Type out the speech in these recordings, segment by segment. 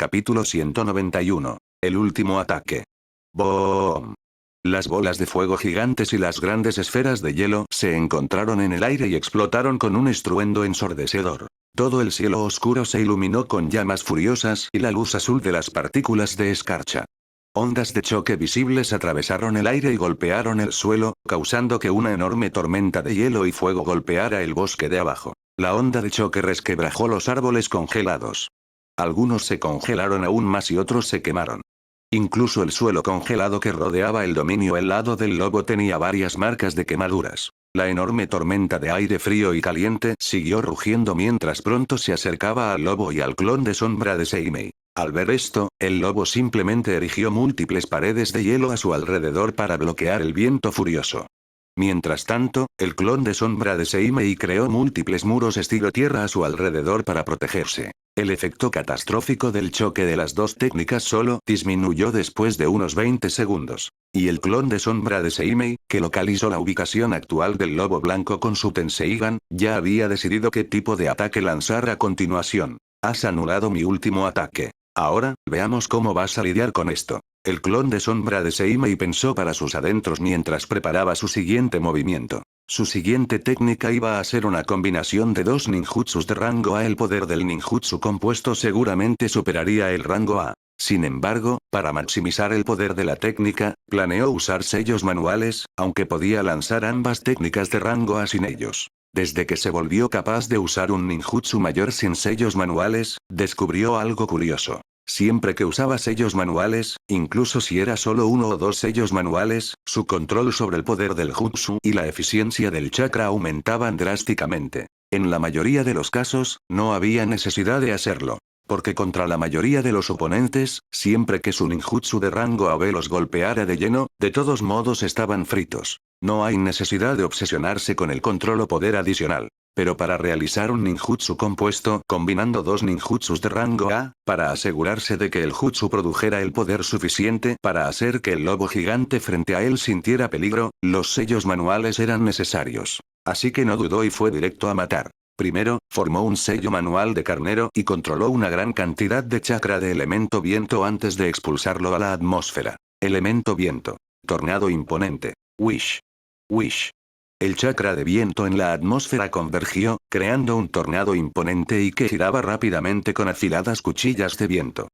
Capítulo 191. El último ataque. ¡Boom! Las bolas de fuego gigantes y las grandes esferas de hielo se encontraron en el aire y explotaron con un estruendo ensordecedor. Todo el cielo oscuro se iluminó con llamas furiosas y la luz azul de las partículas de escarcha. Ondas de choque visibles atravesaron el aire y golpearon el suelo, causando que una enorme tormenta de hielo y fuego golpeara el bosque de abajo. La onda de choque resquebrajó los árboles congelados. Algunos se congelaron aún más y otros se quemaron. Incluso el suelo congelado que rodeaba el dominio helado del lobo tenía varias marcas de quemaduras. La enorme tormenta de aire frío y caliente siguió rugiendo mientras pronto se acercaba al lobo y al clon de sombra de Seimei. Al ver esto, el lobo simplemente erigió múltiples paredes de hielo a su alrededor para bloquear el viento furioso. Mientras tanto, el clon de sombra de Seimei creó múltiples muros estilo tierra a su alrededor para protegerse. El efecto catastrófico del choque de las dos técnicas solo disminuyó después de unos 20 segundos. Y el clon de sombra de Seimei, que localizó la ubicación actual del lobo blanco con su Tenseigan, ya había decidido qué tipo de ataque lanzar a continuación. Has anulado mi último ataque. Ahora, veamos cómo vas a lidiar con esto. El clon de sombra de Seimei pensó para sus adentros mientras preparaba su siguiente movimiento. Su siguiente técnica iba a ser una combinación de dos ninjutsus de rango A. El poder del ninjutsu compuesto seguramente superaría el rango A. Sin embargo, para maximizar el poder de la técnica, planeó usar sellos manuales, aunque podía lanzar ambas técnicas de rango A sin ellos. Desde que se volvió capaz de usar un ninjutsu mayor sin sellos manuales, descubrió algo curioso. Siempre que usaba sellos manuales, incluso si era solo uno o dos sellos manuales, su control sobre el poder del jutsu y la eficiencia del chakra aumentaban drásticamente. En la mayoría de los casos, no había necesidad de hacerlo. Porque contra la mayoría de los oponentes, siempre que su ninjutsu de rango AB los golpeara de lleno, de todos modos estaban fritos. No hay necesidad de obsesionarse con el control o poder adicional. Pero para realizar un ninjutsu compuesto, combinando dos ninjutsus de rango A, para asegurarse de que el jutsu produjera el poder suficiente para hacer que el lobo gigante frente a él sintiera peligro, los sellos manuales eran necesarios. Así que no dudó y fue directo a matar. Primero, formó un sello manual de carnero y controló una gran cantidad de chakra de elemento viento antes de expulsarlo a la atmósfera. Elemento viento. Tornado imponente. Wish. Wish. El chakra de viento en la atmósfera convergió, creando un tornado imponente y que giraba rápidamente con afiladas cuchillas de viento.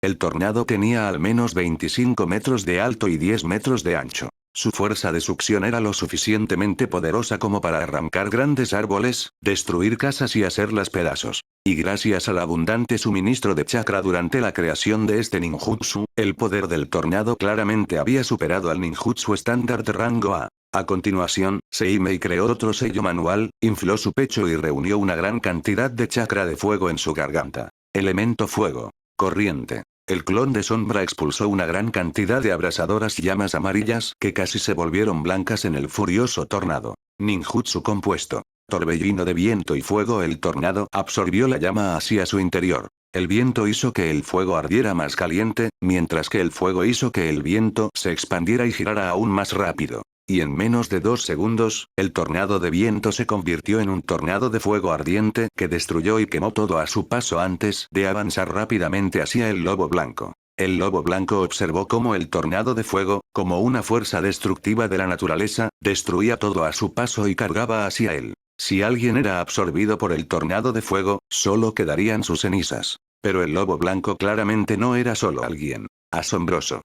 El tornado tenía al menos 25 metros de alto y 10 metros de ancho. Su fuerza de succión era lo suficientemente poderosa como para arrancar grandes árboles, destruir casas y hacerlas pedazos. Y gracias al abundante suministro de chakra durante la creación de este ninjutsu, el poder del tornado claramente había superado al ninjutsu estándar de rango A. A continuación, Seimei creó otro sello manual, infló su pecho y reunió una gran cantidad de chakra de fuego en su garganta. Elemento fuego. Corriente. El clon de sombra expulsó una gran cantidad de abrasadoras llamas amarillas que casi se volvieron blancas en el furioso tornado. Ninjutsu compuesto. Torbellino de viento y fuego. El tornado absorbió la llama hacia su interior. El viento hizo que el fuego ardiera más caliente, mientras que el fuego hizo que el viento se expandiera y girara aún más rápido. Y en menos de 2 segundos, el tornado de viento se convirtió en un tornado de fuego ardiente que destruyó y quemó todo a su paso antes de avanzar rápidamente hacia el lobo blanco. El lobo blanco observó cómo el tornado de fuego, como una fuerza destructiva de la naturaleza, destruía todo a su paso y cargaba hacia él. Si alguien era absorbido por el tornado de fuego, solo quedarían sus cenizas. Pero el lobo blanco claramente no era solo alguien asombroso.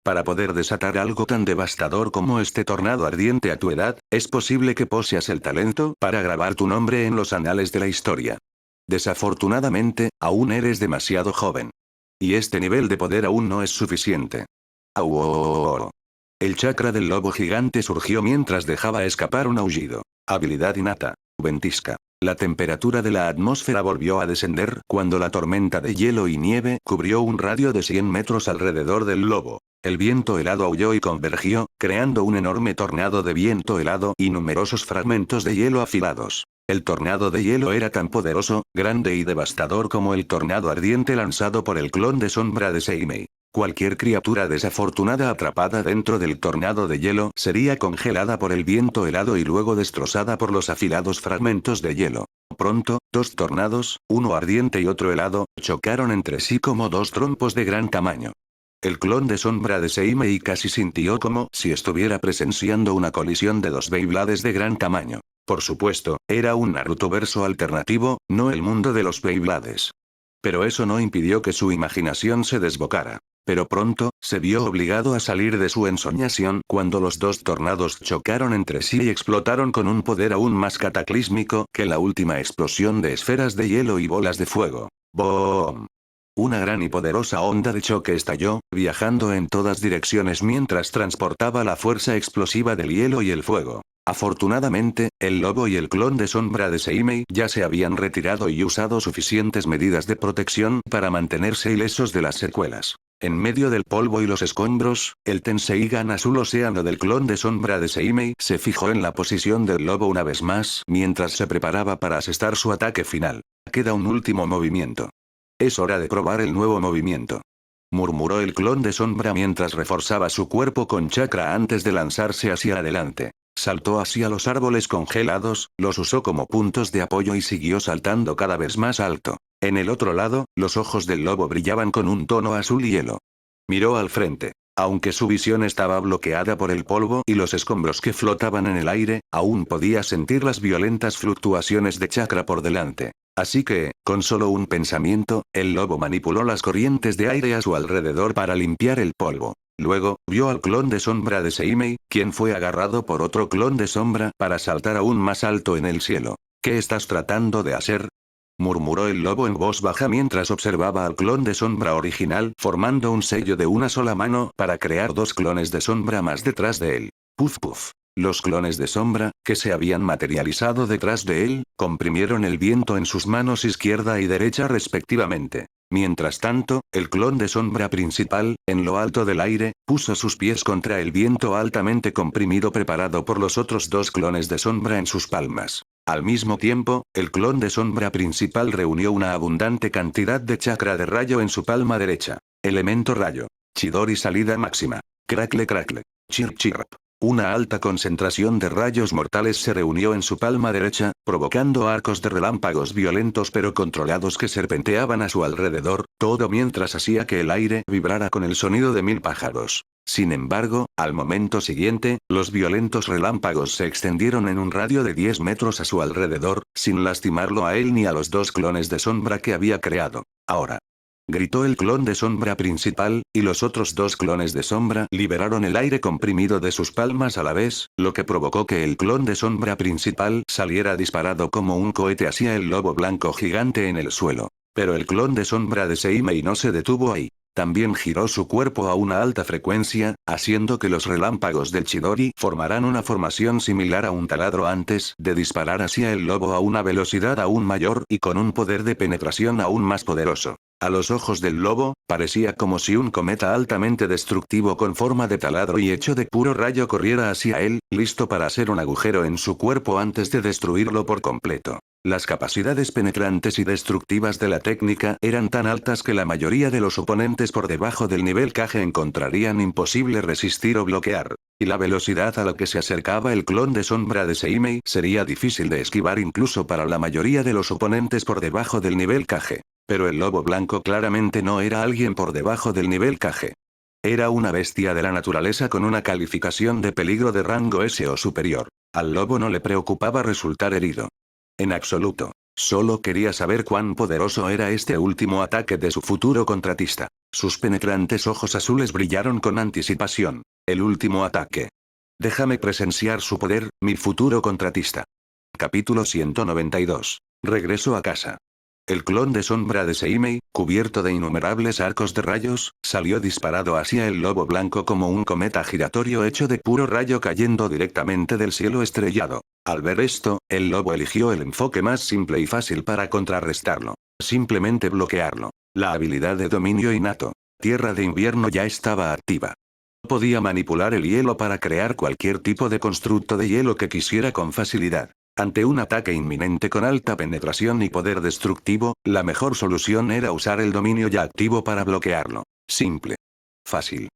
Para poder desatar algo tan devastador como este tornado ardiente a tu edad, es posible que poseas el talento para grabar tu nombre en los anales de la historia. Desafortunadamente, aún eres demasiado joven. Y este nivel de poder aún no es suficiente. ¡Au! El chakra del lobo gigante surgió mientras dejaba escapar un aullido. Habilidad innata. Ventisca. La temperatura de la atmósfera volvió a descender cuando la tormenta de hielo y nieve cubrió un radio de 100 metros alrededor del lobo. El viento helado aulló y convergió, creando un enorme tornado de viento helado y numerosos fragmentos de hielo afilados. El tornado de hielo era tan poderoso, grande y devastador como el tornado ardiente lanzado por el clon de sombra de Seimei. Cualquier criatura desafortunada atrapada dentro del tornado de hielo sería congelada por el viento helado y luego destrozada por los afilados fragmentos de hielo. Pronto, dos tornados, uno ardiente y otro helado, chocaron entre sí como dos trompos de gran tamaño. El clon de sombra de Seimei casi sintió como si estuviera presenciando una colisión de dos Beyblades de gran tamaño. Por supuesto, era un Narutoverso alternativo, no el mundo de los Beyblades. Pero eso no impidió que su imaginación se desbocara. Pero pronto, se vio obligado a salir de su ensoñación cuando los dos tornados chocaron entre sí y explotaron con un poder aún más cataclísmico que la última explosión de esferas de hielo y bolas de fuego. ¡Boom! Una gran y poderosa onda de choque estalló, viajando en todas direcciones mientras transportaba la fuerza explosiva del hielo y el fuego. Afortunadamente, el lobo y el clon de sombra de Seimei ya se habían retirado y usado suficientes medidas de protección para mantenerse ilesos de las secuelas. En medio del polvo y los escombros, el Tenseigan azul océano del clon de sombra de Seimei se fijó en la posición del lobo una vez más mientras se preparaba para asestar su ataque final. Queda un último movimiento. Es hora de probar el nuevo movimiento. Murmuró el clon de sombra mientras reforzaba su cuerpo con chakra antes de lanzarse hacia adelante. Saltó hacia los árboles congelados, los usó como puntos de apoyo y siguió saltando cada vez más alto. En el otro lado, los ojos del lobo brillaban con un tono azul hielo. Miró al frente. Aunque su visión estaba bloqueada por el polvo y los escombros que flotaban en el aire, aún podía sentir las violentas fluctuaciones de chakra por delante. Así que, con solo un pensamiento, el lobo manipuló las corrientes de aire a su alrededor para limpiar el polvo. Luego, vio al clon de sombra de Seimei, quien fue agarrado por otro clon de sombra para saltar aún más alto en el cielo. ¿Qué estás tratando de hacer?, murmuró el lobo en voz baja mientras observaba al clon de sombra original formando un sello de una sola mano para crear dos clones de sombra más detrás de él. Puf puf. Los clones de sombra, que se habían materializado detrás de él, comprimieron el viento en sus manos izquierda y derecha respectivamente. Mientras tanto, el clon de sombra principal, en lo alto del aire, puso sus pies contra el viento altamente comprimido preparado por los otros dos clones de sombra en sus palmas. Al mismo tiempo, el clon de sombra principal reunió una abundante cantidad de chakra de rayo en su palma derecha. Elemento rayo. Chidori salida máxima. Crackle crackle. Chirp chirp. Una alta concentración de rayos mortales se reunió en su palma derecha, provocando arcos de relámpagos violentos pero controlados que serpenteaban a su alrededor, todo mientras hacía que el aire vibrara con el sonido de 1000 pájaros. Sin embargo, al momento siguiente, los violentos relámpagos se extendieron en un radio de 10 metros a su alrededor, sin lastimarlo a él ni a los dos clones de sombra que había creado. Ahora. Gritó el clon de sombra principal, y los otros dos clones de sombra liberaron el aire comprimido de sus palmas a la vez, lo que provocó que el clon de sombra principal saliera disparado como un cohete hacia el lobo blanco gigante en el suelo. Pero el clon de sombra de Seimei no se detuvo ahí. También giró su cuerpo a una alta frecuencia, haciendo que los relámpagos del Chidori formaran una formación similar a un taladro antes de disparar hacia el lobo a una velocidad aún mayor y con un poder de penetración aún más poderoso. A los ojos del lobo, parecía como si un cometa altamente destructivo con forma de taladro y hecho de puro rayo corriera hacia él, listo para hacer un agujero en su cuerpo antes de destruirlo por completo. Las capacidades penetrantes y destructivas de la técnica eran tan altas que la mayoría de los oponentes por debajo del nivel Kage encontrarían imposible resistir o bloquear. Y la velocidad a la que se acercaba el clon de sombra de Seimei sería difícil de esquivar incluso para la mayoría de los oponentes por debajo del nivel Kage. Pero el lobo blanco claramente no era alguien por debajo del nivel Kage. Era una bestia de la naturaleza con una calificación de peligro de rango S o superior. Al lobo no le preocupaba resultar herido. En absoluto. Solo quería saber cuán poderoso era este último ataque de su futuro contratista. Sus penetrantes ojos azules brillaron con anticipación. El último ataque. Déjame presenciar su poder, mi futuro contratista. Capítulo 192. Regreso a casa. El clon de sombra de Seimei, cubierto de innumerables arcos de rayos, salió disparado hacia el lobo blanco como un cometa giratorio hecho de puro rayo cayendo directamente del cielo estrellado. Al ver esto, el lobo eligió el enfoque más simple y fácil para contrarrestarlo. Simplemente bloquearlo. La habilidad de dominio innato. Tierra de invierno ya estaba activa. Podía manipular el hielo para crear cualquier tipo de constructo de hielo que quisiera con facilidad. Ante un ataque inminente con alta penetración y poder destructivo, la mejor solución era usar el dominio ya activo para bloquearlo. Simple. Fácil.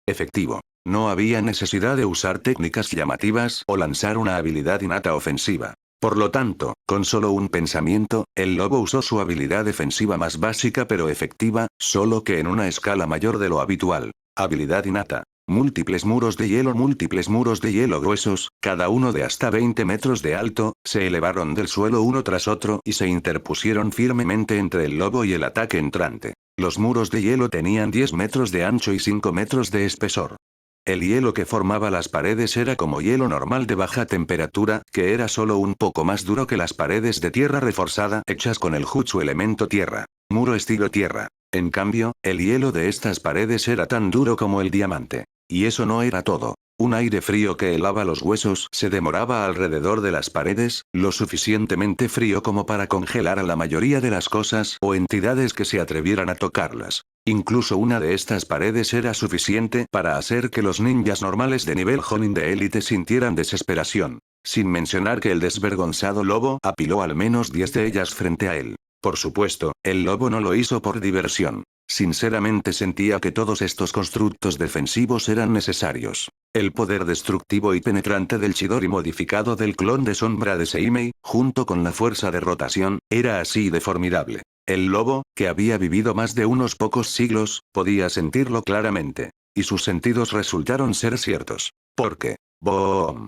Efectivo. No había necesidad de usar técnicas llamativas o lanzar una habilidad innata ofensiva. Por lo tanto, con solo un pensamiento, el lobo usó su habilidad defensiva más básica pero efectiva, solo que en una escala mayor de lo habitual. Habilidad innata. Múltiples muros de hielo gruesos, cada uno de hasta 20 metros de alto, se elevaron del suelo uno tras otro y se interpusieron firmemente entre el lobo y el ataque entrante. Los muros de hielo tenían 10 metros de ancho y 5 metros de espesor. El hielo que formaba las paredes era como hielo normal de baja temperatura, que era solo un poco más duro que las paredes de tierra reforzada hechas con el jutsu elemento tierra. Muro estilo tierra. En cambio, el hielo de estas paredes era tan duro como el diamante. Y eso no era todo. Un aire frío que helaba los huesos se demoraba alrededor de las paredes, lo suficientemente frío como para congelar a la mayoría de las cosas o entidades que se atrevieran a tocarlas. Incluso una de estas paredes era suficiente para hacer que los ninjas normales de nivel Jonin de élite sintieran desesperación. Sin mencionar que el desvergonzado lobo apiló al menos 10 de ellas frente a él. Por supuesto, el lobo no lo hizo por diversión. Sinceramente sentía que todos estos constructos defensivos eran necesarios. El poder destructivo y penetrante del Chidori modificado del clon de sombra de Seimei, junto con la fuerza de rotación, era así de formidable. El lobo, que había vivido más de unos pocos siglos, podía sentirlo claramente. Y sus sentidos resultaron ser ciertos. Porque, ¡boom!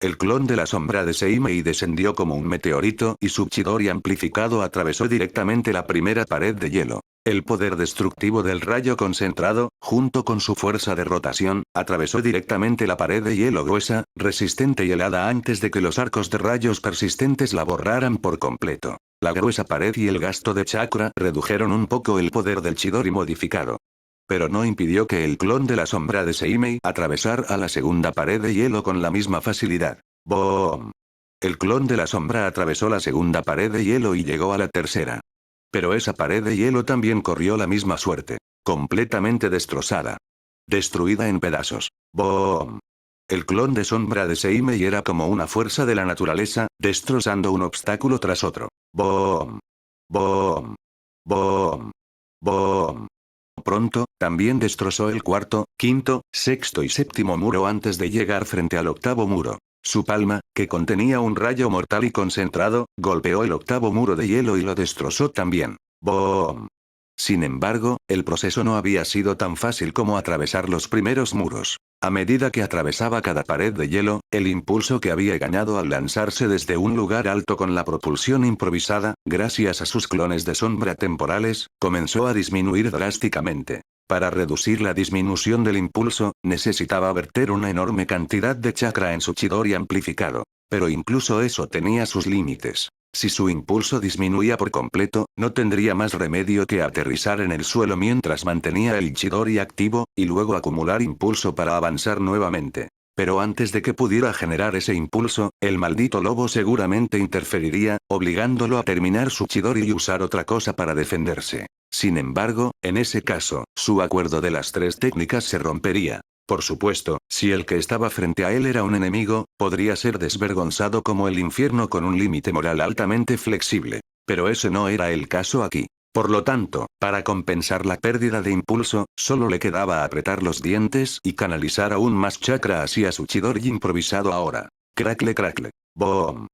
El clon de la sombra de Seimei descendió como un meteorito y su Chidori amplificado atravesó directamente la primera pared de hielo. El poder destructivo del rayo concentrado, junto con su fuerza de rotación, atravesó directamente la pared de hielo gruesa, resistente y helada antes de que los arcos de rayos persistentes la borraran por completo. La gruesa pared y el gasto de chakra redujeron un poco el poder del Chidori modificado. Pero no impidió que el clon de la sombra de Seimei atravesara a la segunda pared de hielo con la misma facilidad. ¡Boom! El clon de la sombra atravesó la segunda pared de hielo y llegó a la tercera. Pero esa pared de hielo también corrió la misma suerte. Completamente destrozada. Destruida en pedazos. ¡Boom! El clon de sombra de Seimei era como una fuerza de la naturaleza, destrozando un obstáculo tras otro. ¡Boom! ¡Boom! ¡Boom! ¡Boom! Pronto, también destrozó el cuarto, quinto, sexto y séptimo muro antes de llegar frente al octavo muro. Su palma, que contenía un rayo mortal y concentrado, golpeó el octavo muro de hielo y lo destrozó también. ¡Boom! Sin embargo, el proceso no había sido tan fácil como atravesar los primeros muros. A medida que atravesaba cada pared de hielo, el impulso que había ganado al lanzarse desde un lugar alto con la propulsión improvisada, gracias a sus clones de sombra temporales, comenzó a disminuir drásticamente. Para reducir la disminución del impulso, necesitaba verter una enorme cantidad de chakra en su Chidori amplificado. Pero incluso eso tenía sus límites. Si su impulso disminuía por completo, no tendría más remedio que aterrizar en el suelo mientras mantenía el Chidori activo, y luego acumular impulso para avanzar nuevamente. Pero antes de que pudiera generar ese impulso, el maldito lobo seguramente interferiría, obligándolo a terminar su Chidori y usar otra cosa para defenderse. Sin embargo, en ese caso, su acuerdo de las tres técnicas se rompería. Por supuesto, si el que estaba frente a él era un enemigo, podría ser desvergonzado como el infierno con un límite moral altamente flexible. Pero ese no era el caso aquí. Por lo tanto, para compensar la pérdida de impulso, solo le quedaba apretar los dientes y canalizar aún más chakra hacia su Chidori improvisado ahora. Crackle crackle. Boom.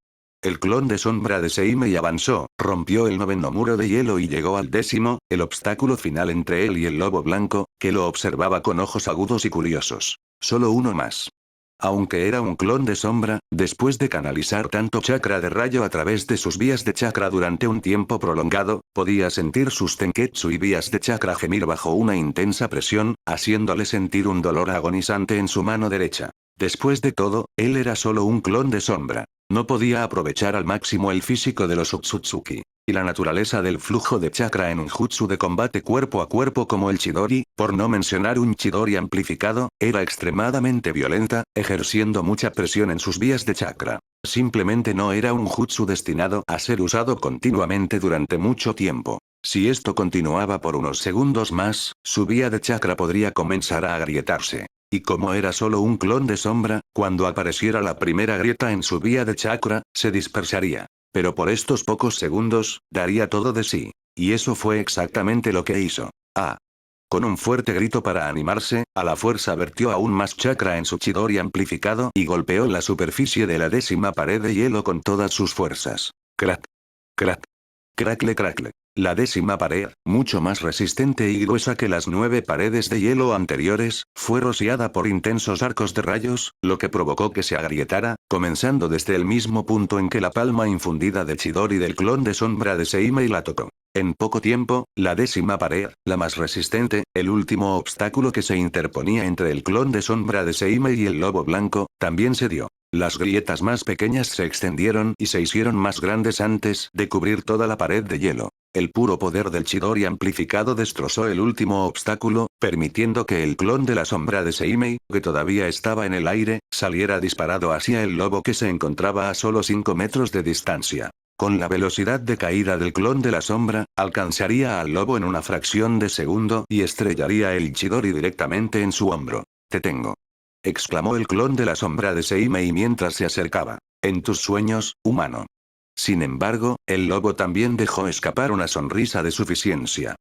El clon de sombra de Seimei avanzó, rompió el noveno muro de hielo y llegó al décimo, el obstáculo final entre él y el lobo blanco, que lo observaba con ojos agudos y curiosos. Solo uno más. Aunque era un clon de sombra, después de canalizar tanto chakra de rayo a través de sus vías de chakra durante un tiempo prolongado, podía sentir sus tenketsu y vías de chakra gemir bajo una intensa presión, haciéndole sentir un dolor agonizante en su mano derecha. Después de todo, él era solo un clon de sombra. No podía aprovechar al máximo el físico de los Otsutsuki. Y la naturaleza del flujo de chakra en un jutsu de combate cuerpo a cuerpo como el Chidori, por no mencionar un Chidori amplificado, era extremadamente violenta, ejerciendo mucha presión en sus vías de chakra. Simplemente no era un jutsu destinado a ser usado continuamente durante mucho tiempo. Si esto continuaba por unos segundos más, su vía de chakra podría comenzar a agrietarse. Y como era solo un clon de sombra, cuando apareciera la primera grieta en su vía de chakra, se dispersaría. Pero por estos pocos segundos, daría todo de sí. Y eso fue exactamente lo que hizo. Ah. Con un fuerte grito para animarse, a la fuerza vertió aún más chakra en su Chidori amplificado y golpeó la superficie de la 10ª pared de hielo con todas sus fuerzas. Crack. Crack. Crackle crackle. La 10ª pared, mucho más resistente y gruesa que las 9 paredes de hielo anteriores, fue rociada por intensos arcos de rayos, lo que provocó que se agrietara, comenzando desde el mismo punto en que la palma infundida de Chidori del clon de sombra de Seimei la tocó. En poco tiempo, la 10ª pared, la más resistente, el último obstáculo que se interponía entre el clon de sombra de Seimei y el lobo blanco, también se dio. Las grietas más pequeñas se extendieron y se hicieron más grandes antes de cubrir toda la pared de hielo. El puro poder del Chidori amplificado destrozó el último obstáculo, permitiendo que el clon de la sombra de Seimei, que todavía estaba en el aire, saliera disparado hacia el lobo que se encontraba a solo 5 metros de distancia. Con la velocidad de caída del clon de la sombra, alcanzaría al lobo en una fracción de segundo y estrellaría el Chidori directamente en su hombro. «Te tengo», exclamó el clon de la sombra de Seimei mientras se acercaba. «En tus sueños, humano». Sin embargo, el lobo también dejó escapar una sonrisa de suficiencia.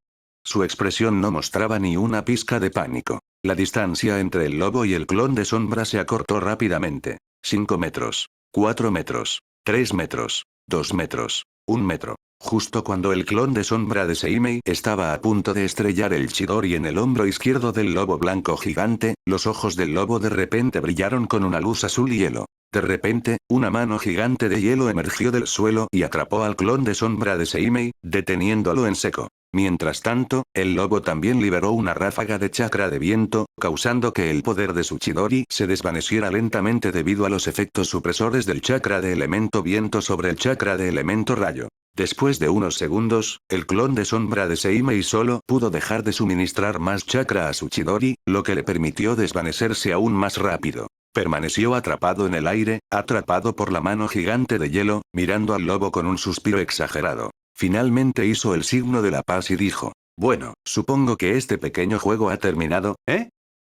Su expresión no mostraba ni una pizca de pánico. La distancia entre el lobo y el clon de sombra se acortó rápidamente. 5 metros. 4 metros. 3 metros. 2 metros. 1 metro. Justo cuando el clon de sombra de Seimei estaba a punto de estrellar el Chidori en el hombro izquierdo del lobo blanco gigante, los ojos del lobo de repente brillaron con una luz azul hielo. De repente, una mano gigante de hielo emergió del suelo y atrapó al clon de sombra de Seimei, deteniéndolo en seco. Mientras tanto, el lobo también liberó una ráfaga de chakra de viento, causando que el poder de su Chidori se desvaneciera lentamente debido a los efectos supresores del chakra de elemento viento sobre el chakra de elemento rayo. Después de unos segundos, el clon de sombra de Seimei solo pudo dejar de suministrar más chakra a su Chidori, lo que le permitió desvanecerse aún más rápido. Permaneció atrapado en el aire, atrapado por la mano gigante de hielo, mirando al lobo con un suspiro exagerado. Finalmente hizo el signo de la paz y dijo: «Bueno, supongo que este pequeño juego ha terminado, ¿eh?»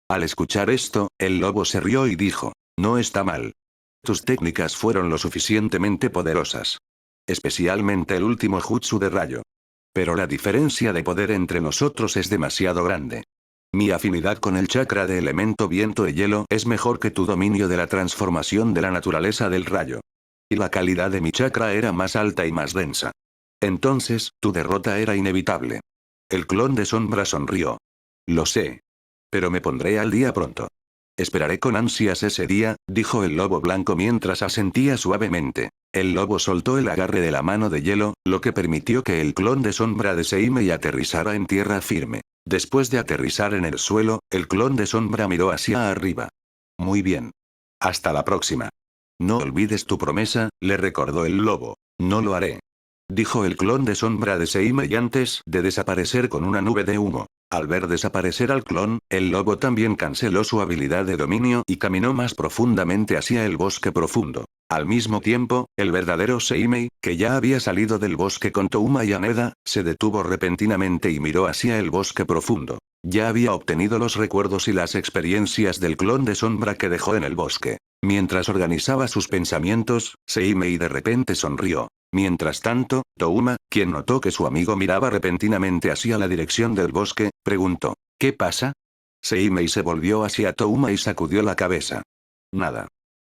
Al escuchar esto, el lobo se rió y dijo: «No está mal. Tus técnicas fueron lo suficientemente poderosas. Especialmente el último jutsu de rayo. Pero la diferencia de poder entre nosotros es demasiado grande. Mi afinidad con el chakra de elemento viento y hielo es mejor que tu dominio de la transformación de la naturaleza del rayo. Y la calidad de mi chakra era más alta y más densa. Entonces, tu derrota era inevitable». El clon de sombra sonrió. «Lo sé. Pero me pondré al día pronto. Esperaré con ansias ese día», dijo el lobo blanco mientras asentía suavemente. El lobo soltó el agarre de la mano de hielo, lo que permitió que el clon de sombra de Seimei aterrizara en tierra firme. Después de aterrizar en el suelo, el clon de sombra miró hacia arriba. «Muy bien. Hasta la próxima. No olvides tu promesa», le recordó el lobo. «No lo haré», dijo el clon de sombra de Seimei antes de desaparecer con una nube de humo. Al ver desaparecer al clon, el lobo también canceló su habilidad de dominio y caminó más profundamente hacia el bosque profundo. Al mismo tiempo, el verdadero Seimei, que ya había salido del bosque con Touma y Haneda, se detuvo repentinamente y miró hacia el bosque profundo. Ya había obtenido los recuerdos y las experiencias del clon de sombra que dejó en el bosque. Mientras organizaba sus pensamientos, Seimei de repente sonrió. Mientras tanto, Touma, quien notó que su amigo miraba repentinamente hacia la dirección del bosque, preguntó: «¿Qué pasa?». Seimei se volvió hacia Touma y sacudió la cabeza. «Nada.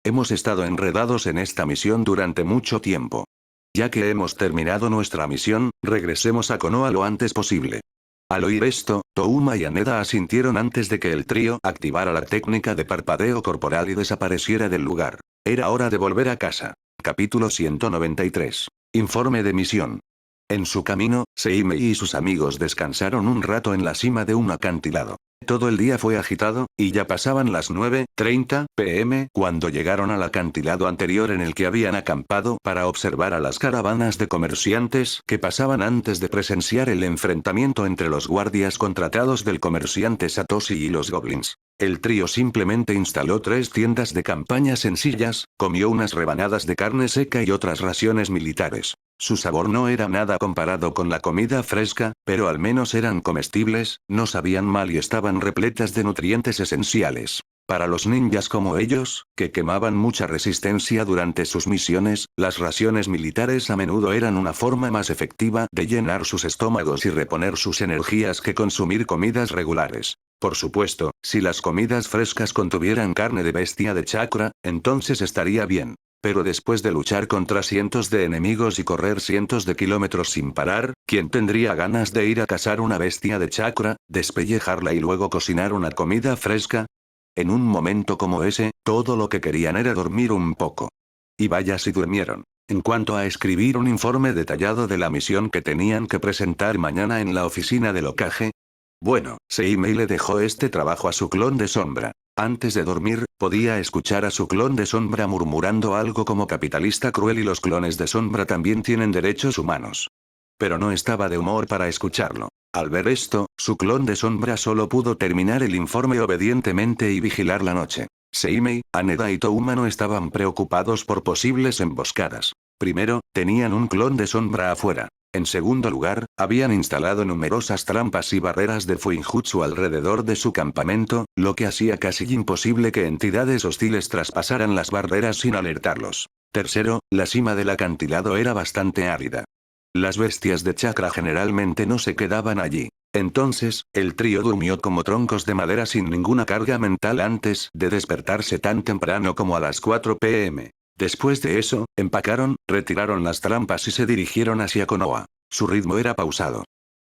Hemos estado enredados en esta misión durante mucho tiempo. Ya que hemos terminado nuestra misión, regresemos a Konoha lo antes posible». Al oír esto, Touma y Haneda asintieron antes de que el trío activara la técnica de parpadeo corporal y desapareciera del lugar. Era hora de volver a casa. Capítulo 193. Informe de misión. En su camino, Seimei y sus amigos descansaron un rato en la cima de un acantilado. Todo el día fue agitado, y ya pasaban las 9:30 p.m. cuando llegaron al acantilado anterior en el que habían acampado para observar a las caravanas de comerciantes que pasaban antes de presenciar el enfrentamiento entre los guardias contratados del comerciante Satoshi y los goblins. El trío simplemente instaló 3 tiendas de campaña sencillas, comió unas rebanadas de carne seca y otras raciones militares. Su sabor no era nada comparado con la comida fresca, pero al menos eran comestibles, no sabían mal y estaban repletas de nutrientes esenciales. Para los ninjas como ellos, que quemaban mucha resistencia durante sus misiones, las raciones militares a menudo eran una forma más efectiva de llenar sus estómagos y reponer sus energías que consumir comidas regulares. Por supuesto, si las comidas frescas contuvieran carne de bestia de chakra, entonces estaría bien. Pero después de luchar contra cientos de enemigos y correr cientos de kilómetros sin parar, ¿quién tendría ganas de ir a cazar una bestia de chakra, despellejarla y luego cocinar una comida fresca? En un momento como ese, todo lo que querían era dormir un poco. Y vaya si durmieron. En cuanto a escribir un informe detallado de la misión que tenían que presentar mañana en la oficina del Hokage. Bueno, Seimei le dejó este trabajo a su clon de sombra. Antes de dormir, podía escuchar a su clon de sombra murmurando algo como capitalista cruel y los clones de sombra también tienen derechos humanos. Pero no estaba de humor para escucharlo. Al ver esto, su clon de sombra solo pudo terminar el informe obedientemente y vigilar la noche. Seimei, Haneda y Touma no estaban preocupados por posibles emboscadas. Primero, tenían un clon de sombra afuera. En segundo lugar, habían instalado numerosas trampas y barreras de Fuinjutsu alrededor de su campamento, lo que hacía casi imposible que entidades hostiles traspasaran las barreras sin alertarlos. Tercero, la cima del acantilado era bastante árida. Las bestias de chakra generalmente no se quedaban allí. Entonces, el trío durmió como troncos de madera sin ninguna carga mental antes de despertarse tan temprano como a las 4 p.m. Después de eso, empacaron, retiraron las trampas y se dirigieron hacia Konoha. Su ritmo era pausado.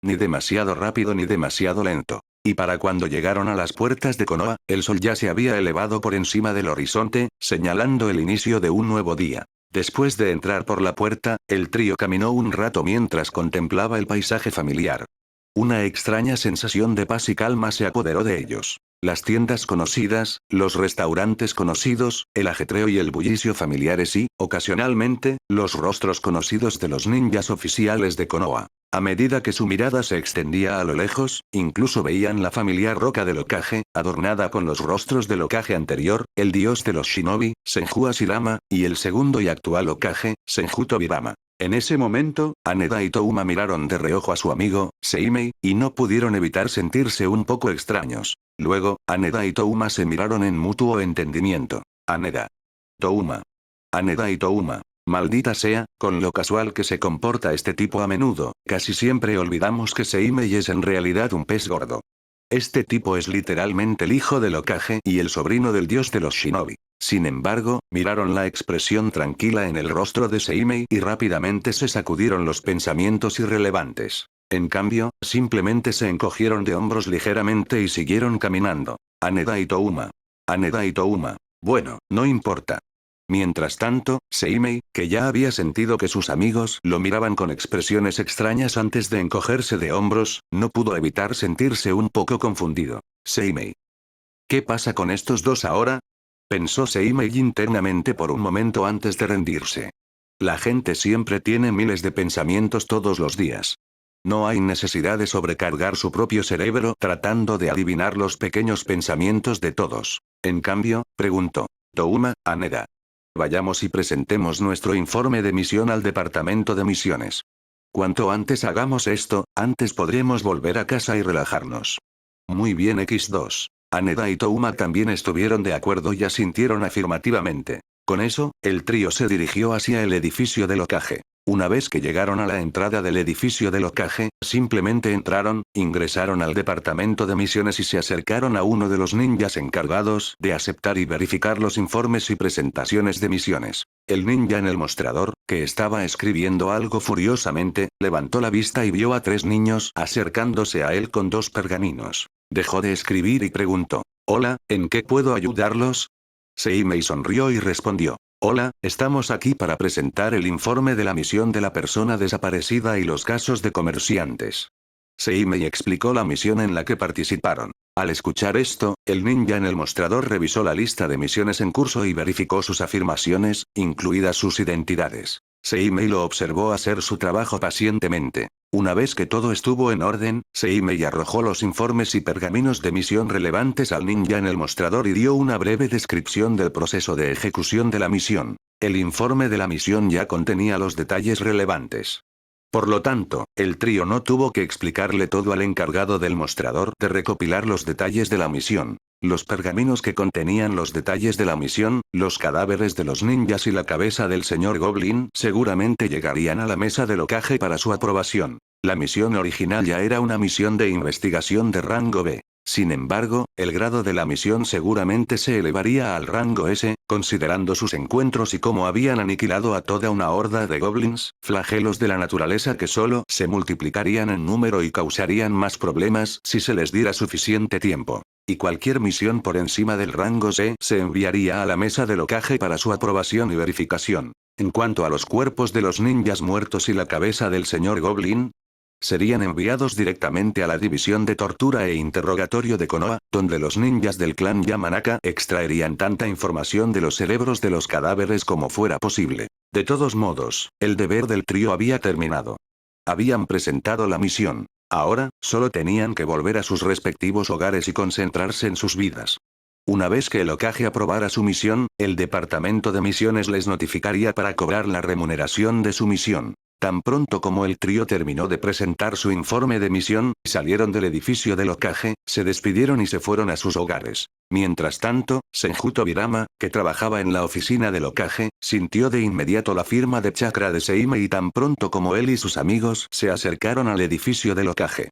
Ni demasiado rápido ni demasiado lento. Y para cuando llegaron a las puertas de Konoha, el sol ya se había elevado por encima del horizonte, señalando el inicio de un nuevo día. Después de entrar por la puerta, el trío caminó un rato mientras contemplaba el paisaje familiar. Una extraña sensación de paz y calma se apoderó de ellos. Las tiendas conocidas, los restaurantes conocidos, el ajetreo y el bullicio familiares y, ocasionalmente, los rostros conocidos de los ninjas oficiales de Konoha. A medida que su mirada se extendía a lo lejos, incluso veían la familiar roca del Hokage, adornada con los rostros del Hokage anterior, el dios de los shinobi, Senju Hashirama, y el segundo y actual Hokage, Senju Tobirama. En ese momento, Haneda y Touma miraron de reojo a su amigo, Seimei, y no pudieron evitar sentirse un poco extraños. Luego, Haneda y Touma se miraron en mutuo entendimiento. Haneda. Touma. Haneda y Touma. Maldita sea, con lo casual que se comporta este tipo a menudo, casi siempre olvidamos que Seimei es en realidad un pez gordo. Este tipo es literalmente el hijo del Hokage y el sobrino del dios de los shinobi. Sin embargo, miraron la expresión tranquila en el rostro de Seimei y rápidamente se sacudieron los pensamientos irrelevantes. En cambio, simplemente se encogieron de hombros ligeramente y siguieron caminando. Haneda y Touma. Haneda y Touma. Bueno, no importa. Mientras tanto, Seimei, que ya había sentido que sus amigos lo miraban con expresiones extrañas antes de encogerse de hombros, no pudo evitar sentirse un poco confundido. Seimei. ¿Qué pasa con estos dos ahora? Pensó Seimei internamente por un momento antes de rendirse. La gente siempre tiene miles de pensamientos todos los días. No hay necesidad de sobrecargar su propio cerebro tratando de adivinar los pequeños pensamientos de todos. En cambio, preguntó. Touma, Haneda. Vayamos y presentemos nuestro informe de misión al departamento de misiones. Cuanto antes hagamos esto, antes podremos volver a casa y relajarnos. Muy bien X2. Haneda y Touma también estuvieron de acuerdo y asintieron afirmativamente. Con eso, el trío se dirigió hacia el edificio del Hokage. Una vez que llegaron a la entrada del edificio del Hokage, simplemente entraron, ingresaron al departamento de misiones y se acercaron a uno de los ninjas encargados de aceptar y verificar los informes y presentaciones de misiones. El ninja en el mostrador, que estaba escribiendo algo furiosamente, levantó la vista y vio a tres niños acercándose a él con dos pergaminos. Dejó de escribir y preguntó. Hola, ¿en qué puedo ayudarlos? Seimei sonrió y respondió. Hola, estamos aquí para presentar el informe de la misión de la persona desaparecida y los casos de comerciantes. Seimei explicó la misión en la que participaron. Al escuchar esto, el ninja en el mostrador revisó la lista de misiones en curso y verificó sus afirmaciones, incluidas sus identidades. Seimei lo observó hacer su trabajo pacientemente. Una vez que todo estuvo en orden, Seimei arrojó los informes y pergaminos de misión relevantes al ninja en el mostrador y dio una breve descripción del proceso de ejecución de la misión. El informe de la misión ya contenía los detalles relevantes. Por lo tanto, el trío no tuvo que explicarle todo al encargado del mostrador de recopilar los detalles de la misión. Los pergaminos que contenían los detalles de la misión, los cadáveres de los ninjas y la cabeza del señor Goblin seguramente llegarían a la mesa del Hokage para su aprobación. La misión original ya era una misión de investigación de rango B. Sin embargo, el grado de la misión seguramente se elevaría al rango S, considerando sus encuentros y cómo habían aniquilado a toda una horda de goblins, flagelos de la naturaleza que solo se multiplicarían en número y causarían más problemas si se les diera suficiente tiempo. Y cualquier misión por encima del rango C se enviaría a la mesa del Hokage para su aprobación y verificación. En cuanto a los cuerpos de los ninjas muertos y la cabeza del señor Goblin, serían enviados directamente a la división de tortura e interrogatorio de Konoha, donde los ninjas del clan Yamanaka extraerían tanta información de los cerebros de los cadáveres como fuera posible. De todos modos, el deber del trío había terminado. Habían presentado la misión. Ahora, solo tenían que volver a sus respectivos hogares y concentrarse en sus vidas. Una vez que el Hokage aprobara su misión, el departamento de misiones les notificaría para cobrar la remuneración de su misión. Tan pronto como el trío terminó de presentar su informe de misión, salieron del edificio del Hokage, se despidieron y se fueron a sus hogares. Mientras tanto, Senju Tobirama, que trabajaba en la oficina del Hokage, sintió de inmediato la firma de chakra de Seime y tan pronto como él y sus amigos se acercaron al edificio del Hokage.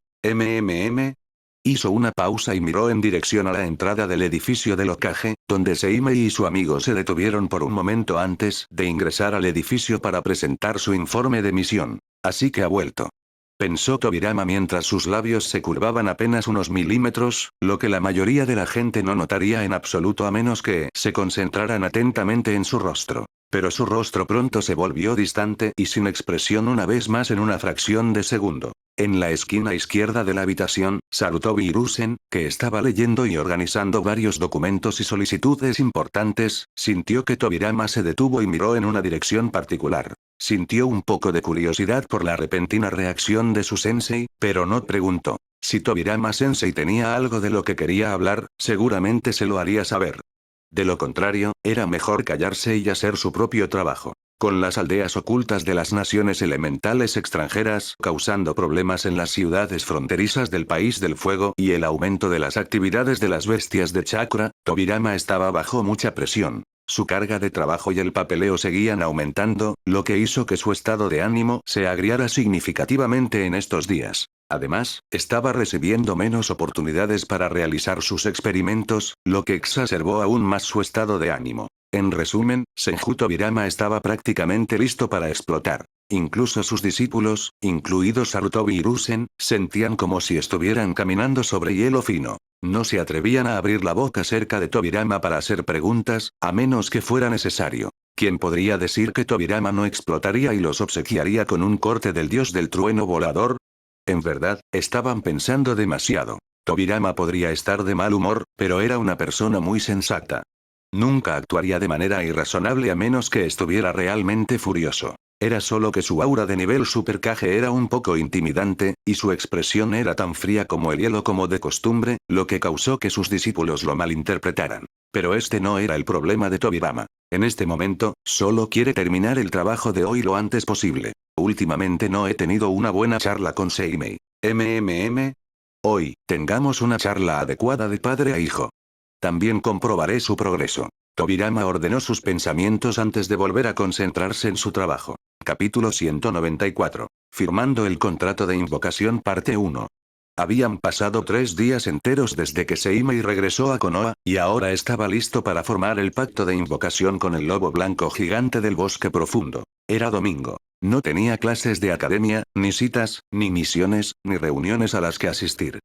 Hizo una pausa y miró en dirección a la entrada del edificio del Hokage, donde Seime y su amigo se detuvieron por un momento antes de ingresar al edificio para presentar su informe de misión. Así que ha vuelto. Pensó Tobirama mientras sus labios se curvaban apenas unos milímetros, lo que la mayoría de la gente no notaría en absoluto a menos que se concentraran atentamente en su rostro. Pero su rostro pronto se volvió distante y sin expresión una vez más en una fracción de segundo. En la esquina izquierda de la habitación, Sarutobi Hiruzen, que estaba leyendo y organizando varios documentos y solicitudes importantes, sintió que Tobirama se detuvo y miró en una dirección particular. Sintió un poco de curiosidad por la repentina reacción de su sensei, pero no preguntó. Si Tobirama sensei tenía algo de lo que quería hablar, seguramente se lo haría saber. De lo contrario, era mejor callarse y hacer su propio trabajo. Con las aldeas ocultas de las naciones elementales extranjeras causando problemas en las ciudades fronterizas del País del Fuego y el aumento de las actividades de las bestias de chakra, Tobirama estaba bajo mucha presión. Su carga de trabajo y el papeleo seguían aumentando, lo que hizo que su estado de ánimo se agriara significativamente en estos días. Además, estaba recibiendo menos oportunidades para realizar sus experimentos, lo que exacerbó aún más su estado de ánimo. En resumen, Senju Tobirama estaba prácticamente listo para explotar. Incluso sus discípulos, incluidos Sarutobi Hiruzen, sentían como si estuvieran caminando sobre hielo fino. No se atrevían a abrir la boca cerca de Tobirama para hacer preguntas, a menos que fuera necesario. ¿Quién podría decir que Tobirama no explotaría y los obsequiaría con un corte del dios del trueno volador? En verdad, estaban pensando demasiado. Tobirama podría estar de mal humor, pero era una persona muy sensata. Nunca actuaría de manera irrazonable a menos que estuviera realmente furioso. Era solo que su aura de nivel Super Kage era un poco intimidante, y su expresión era tan fría como el hielo como de costumbre, lo que causó que sus discípulos lo malinterpretaran. Pero este no era el problema de Tobirama. En este momento, solo quiere terminar el trabajo de hoy lo antes posible. Últimamente no he tenido una buena charla con Seimei. Hoy, tengamos una charla adecuada de padre a hijo. También comprobaré su progreso. Tobirama ordenó sus pensamientos antes de volver a concentrarse en su trabajo. Capítulo 194. Firmando el contrato de invocación parte 1. Habían pasado 3 días enteros desde que Seimei regresó a Konoha, y ahora estaba listo para formar el pacto de invocación con el lobo blanco gigante del bosque profundo. Era domingo. No tenía clases de academia, ni citas, ni misiones, ni reuniones a las que asistir.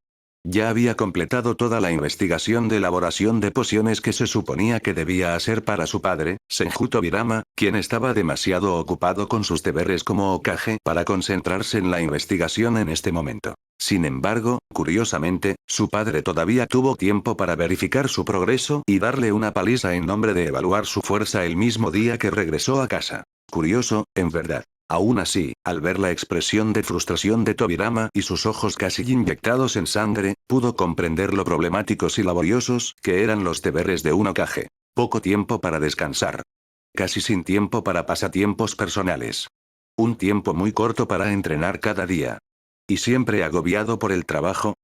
Ya había completado toda la investigación de elaboración de pociones que se suponía que debía hacer para su padre, Senju Tobirama, quien estaba demasiado ocupado con sus deberes como Hokage para concentrarse en la investigación en este momento. Sin embargo, curiosamente, su padre todavía tuvo tiempo para verificar su progreso y darle una paliza en nombre de evaluar su fuerza el mismo día que regresó a casa. Curioso, en verdad. Aún así, al ver la expresión de frustración de Tobirama y sus ojos casi inyectados en sangre, pudo comprender lo problemáticos y laboriosos que eran los deberes de un Hokage. Poco tiempo para descansar. Casi sin tiempo para pasatiempos personales. Un tiempo muy corto para entrenar cada día. Y siempre agobiado por el trabajo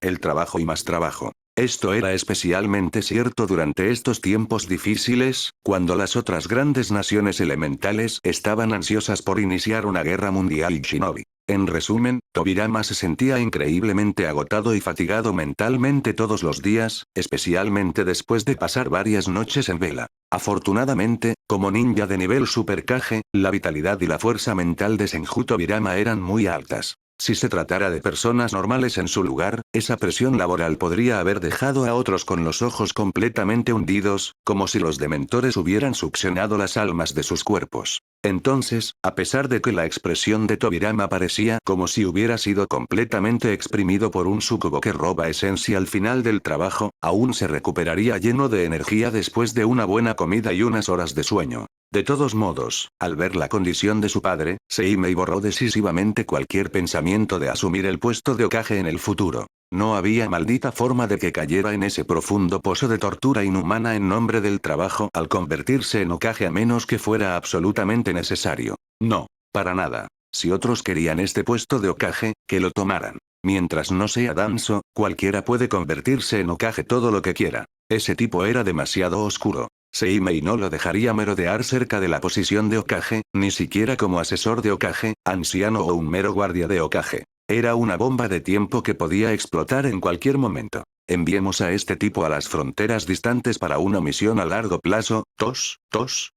y más trabajo. Esto era especialmente cierto durante estos tiempos difíciles, cuando las otras grandes naciones elementales estaban ansiosas por iniciar una guerra mundial y shinobi. En resumen, Tobirama se sentía increíblemente agotado y fatigado mentalmente todos los días, especialmente después de pasar varias noches en vela. Afortunadamente, como ninja de nivel Super Kage, la vitalidad y la fuerza mental de Senju Tobirama eran muy altas. Si se tratara de personas normales en su lugar, esa presión laboral podría haber dejado a otros con los ojos completamente hundidos, como si los dementores hubieran succionado las almas de sus cuerpos. Entonces, a pesar de que la expresión de Tobirama parecía como si hubiera sido completamente exprimido por un sucubo que roba esencia al final del trabajo, aún se recuperaría lleno de energía después de una buena comida y unas horas de sueño. De todos modos, al ver la condición de su padre, Seimei borró decisivamente cualquier pensamiento de asumir el puesto de Hokage en el futuro. No había maldita forma de que cayera en ese profundo pozo de tortura inhumana en nombre del trabajo al convertirse en Hokage a menos que fuera absolutamente necesario. No, para nada. Si otros querían este puesto de Hokage, que lo tomaran. Mientras no sea Danzo, cualquiera puede convertirse en Hokage todo lo que quiera. Ese tipo era demasiado oscuro. Seimei no lo dejaría merodear cerca de la posición de Hokage, ni siquiera como asesor de Hokage, anciano o un mero guardia de Hokage. Era una bomba de tiempo que podía explotar en cualquier momento. Enviemos a este tipo a las fronteras distantes para una misión a largo plazo,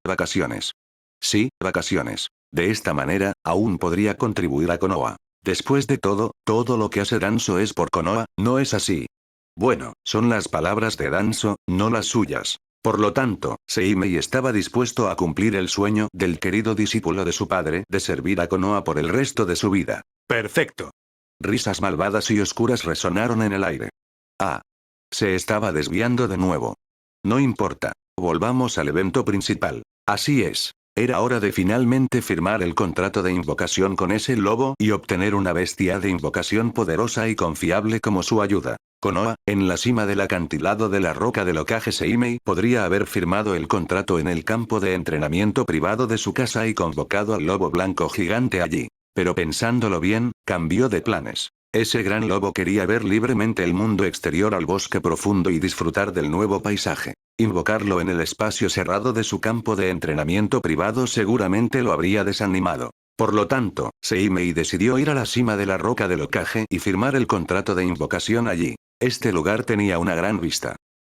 vacaciones. Sí, vacaciones. De esta manera, aún podría contribuir a Konoha. Después de todo lo que hace Danzo es por Konoha, ¿no es así? Bueno, son las palabras de Danzo, no las suyas. Por lo tanto, Seimei estaba dispuesto a cumplir el sueño del querido discípulo de su padre de servir a Konoha por el resto de su vida. ¡Perfecto! Risas malvadas y oscuras resonaron en el aire. Ah. Se estaba desviando de nuevo. No importa. Volvamos al evento principal. Así es. Era hora de finalmente firmar el contrato de invocación con ese lobo y obtener una bestia de invocación poderosa y confiable como su ayuda. Konoha, en la cima del acantilado de la roca del Hokage Seimei, podría haber firmado el contrato en el campo de entrenamiento privado de su casa y convocado al lobo blanco gigante allí. Pero pensándolo bien, cambió de planes. Ese gran lobo quería ver libremente el mundo exterior al bosque profundo y disfrutar del nuevo paisaje. Invocarlo en el espacio cerrado de su campo de entrenamiento privado seguramente lo habría desanimado. Por lo tanto, Seimei decidió ir a la cima de la roca del Hokage y firmar el contrato de invocación allí. Este lugar tenía una gran vista.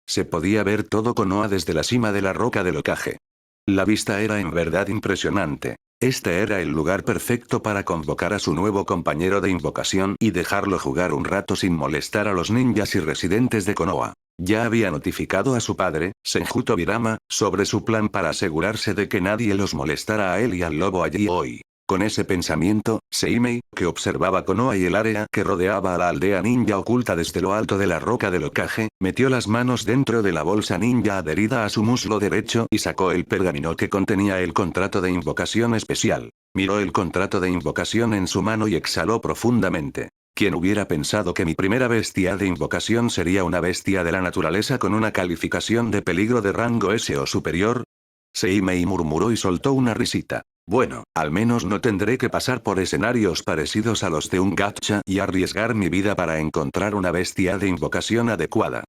Se podía ver todo Konoha desde la cima de la roca del Hokage. La vista era en verdad impresionante. Este era el lugar perfecto para convocar a su nuevo compañero de invocación y dejarlo jugar un rato sin molestar a los ninjas y residentes de Konoha. Ya había notificado a su padre, Senju Tobirama, sobre su plan para asegurarse de que nadie los molestara a él y al lobo allí hoy. Con ese pensamiento, Seimei, que observaba Konoha y el área que rodeaba a la aldea ninja oculta desde lo alto de la roca del Hokage, metió las manos dentro de la bolsa ninja adherida a su muslo derecho y sacó el pergamino que contenía el contrato de invocación especial. Miró el contrato de invocación en su mano y exhaló profundamente. ¿Quién hubiera pensado que mi primera bestia de invocación sería una bestia de la naturaleza con una calificación de peligro de rango S o superior? Seimei murmuró y soltó una risita. Bueno, al menos no tendré que pasar por escenarios parecidos a los de un gacha y arriesgar mi vida para encontrar una bestia de invocación adecuada.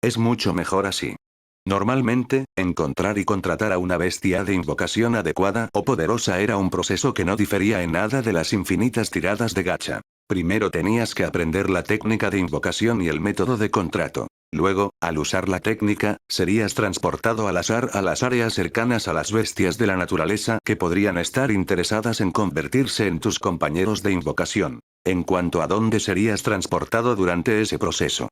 Es mucho mejor así. Normalmente, encontrar y contratar a una bestia de invocación adecuada o poderosa era un proceso que no difería en nada de las infinitas tiradas de gacha. Primero tenías que aprender la técnica de invocación y el método de contrato. Luego, al usar la técnica, serías transportado al azar a las áreas cercanas a las bestias de la naturaleza que podrían estar interesadas en convertirse en tus compañeros de invocación. En cuanto a dónde serías transportado durante ese proceso,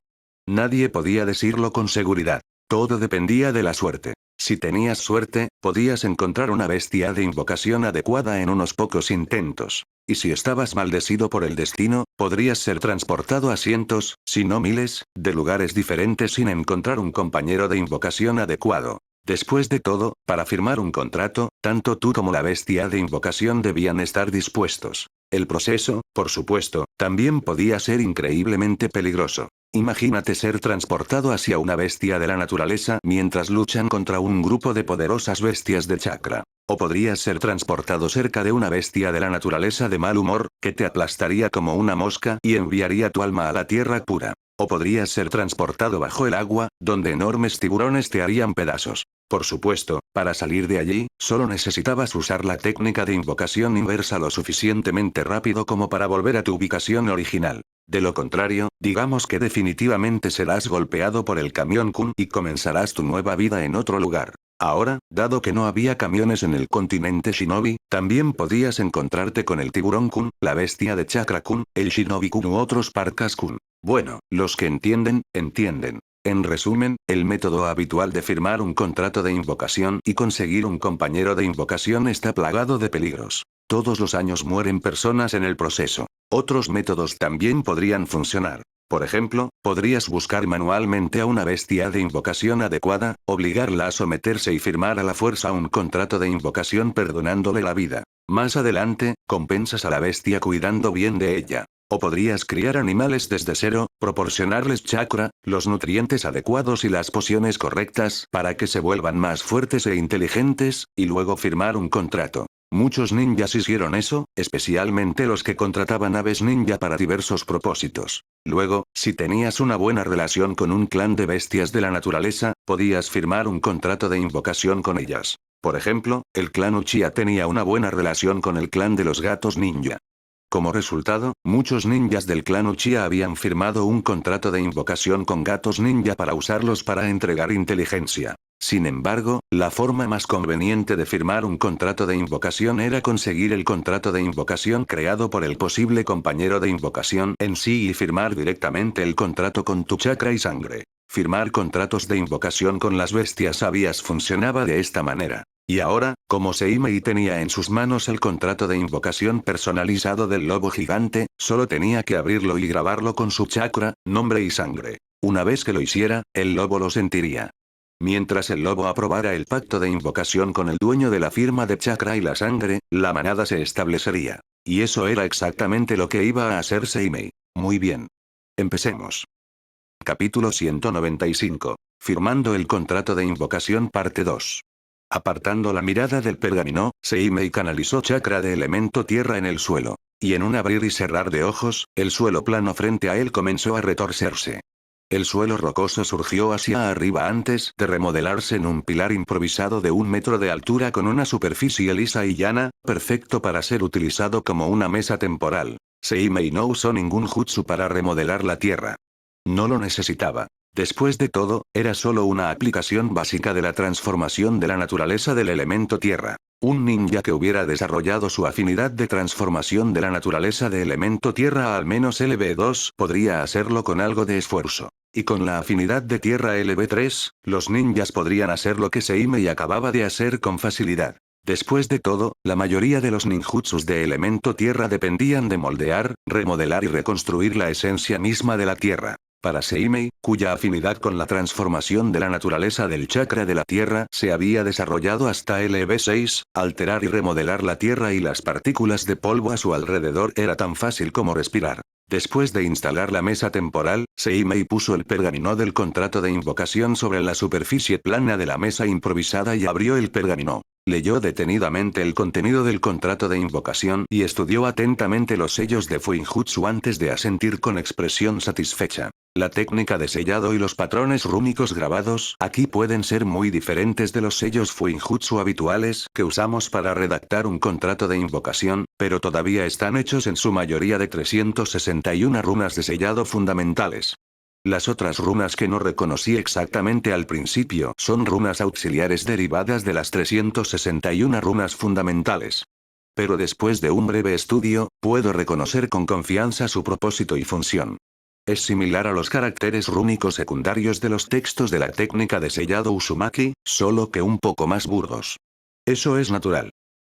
nadie podía decirlo con seguridad. Todo dependía de la suerte. Si tenías suerte, podías encontrar una bestia de invocación adecuada en unos pocos intentos. Y si estabas maldecido por el destino, podrías ser transportado a cientos, si no miles, de lugares diferentes sin encontrar un compañero de invocación adecuado. Después de todo, para firmar un contrato, tanto tú como la bestia de invocación debían estar dispuestos. El proceso, por supuesto, también podía ser increíblemente peligroso. Imagínate ser transportado hacia una bestia de la naturaleza mientras luchan contra un grupo de poderosas bestias de chakra. O podrías ser transportado cerca de una bestia de la naturaleza de mal humor, que te aplastaría como una mosca y enviaría tu alma a la tierra pura. O podrías ser transportado bajo el agua, donde enormes tiburones te harían pedazos. Por supuesto, para salir de allí, solo necesitabas usar la técnica de invocación inversa lo suficientemente rápido como para volver a tu ubicación original. De lo contrario, digamos que definitivamente serás golpeado por el camión Kun y comenzarás tu nueva vida en otro lugar. Ahora, dado que no había camiones en el continente Shinobi, también podías encontrarte con el tiburón Kun, la bestia de Chakra Kun, el Shinobi Kun u otros parcas Kun. Bueno, los que entienden, entienden. En resumen, el método habitual de firmar un contrato de invocación y conseguir un compañero de invocación está plagado de peligros. Todos los años mueren personas en el proceso. Otros métodos también podrían funcionar. Por ejemplo, podrías buscar manualmente a una bestia de invocación adecuada, obligarla a someterse y firmar a la fuerza un contrato de invocación perdonándole la vida. Más adelante, compensas a la bestia cuidando bien de ella. O podrías criar animales desde cero, proporcionarles chakra, los nutrientes adecuados y las pociones correctas para que se vuelvan más fuertes e inteligentes, y luego firmar un contrato. Muchos ninjas hicieron eso, especialmente los que contrataban aves ninja para diversos propósitos. Luego, si tenías una buena relación con un clan de bestias de la naturaleza, podías firmar un contrato de invocación con ellas. Por ejemplo, el clan Uchiha tenía una buena relación con el clan de los gatos ninja. Como resultado, muchos ninjas del clan Uchiha habían firmado un contrato de invocación con gatos ninja para usarlos para entregar inteligencia. Sin embargo, la forma más conveniente de firmar un contrato de invocación era conseguir el contrato de invocación creado por el posible compañero de invocación en sí y firmar directamente el contrato con tu chakra y sangre. Firmar contratos de invocación con las bestias sabias funcionaba de esta manera. Y ahora, como Seimei tenía en sus manos el contrato de invocación personalizado del lobo gigante, solo tenía que abrirlo y grabarlo con su chakra, nombre y sangre. Una vez que lo hiciera, el lobo lo sentiría. Mientras el lobo aprobara el pacto de invocación con el dueño de la firma de chakra y la sangre, la manada se establecería. Y eso era exactamente lo que iba a hacer Seimei. Muy bien. Empecemos. Capítulo 195. Firmando el contrato de invocación parte 2. Apartando la mirada del pergamino, Seimei canalizó chakra de elemento tierra en el suelo. Y en un abrir y cerrar de ojos, el suelo plano frente a él comenzó a retorcerse. El suelo rocoso surgió hacia arriba antes de remodelarse en un pilar improvisado de 1 metro de altura con una superficie lisa y llana, perfecto para ser utilizado como una mesa temporal. Seimei no usó ningún jutsu para remodelar la tierra. No lo necesitaba. Después de todo, era solo una aplicación básica de la transformación de la naturaleza del elemento tierra. Un ninja que hubiera desarrollado su afinidad de transformación de la naturaleza de elemento tierra a al menos LV2 podría hacerlo con algo de esfuerzo. Y con la afinidad de tierra LV3, los ninjas podrían hacer lo que Seimei acababa de hacer con facilidad. Después de todo, la mayoría de los ninjutsus de elemento tierra dependían de moldear, remodelar y reconstruir la esencia misma de la tierra. Para Seimei, cuya afinidad con la transformación de la naturaleza del chakra de la tierra se había desarrollado hasta LV6, alterar y remodelar la tierra y las partículas de polvo a su alrededor era tan fácil como respirar. Después de instalar la mesa temporal, Seimei puso el pergamino del contrato de invocación sobre la superficie plana de la mesa improvisada y abrió el pergamino. Leyó detenidamente el contenido del contrato de invocación y estudió atentamente los sellos de Fuinjutsu antes de asentir con expresión satisfecha. La técnica de sellado y los patrones rúnicos grabados aquí pueden ser muy diferentes de los sellos Fuinjutsu habituales que usamos para redactar un contrato de invocación, pero todavía están hechos en su mayoría de 361 runas de sellado fundamentales. Las otras runas que no reconocí exactamente al principio son runas auxiliares derivadas de las 361 runas fundamentales. Pero después de un breve estudio, puedo reconocer con confianza su propósito y función. Es similar a los caracteres rúnicos secundarios de los textos de la técnica de sellado Uzumaki, solo que un poco más burdos. Eso es natural.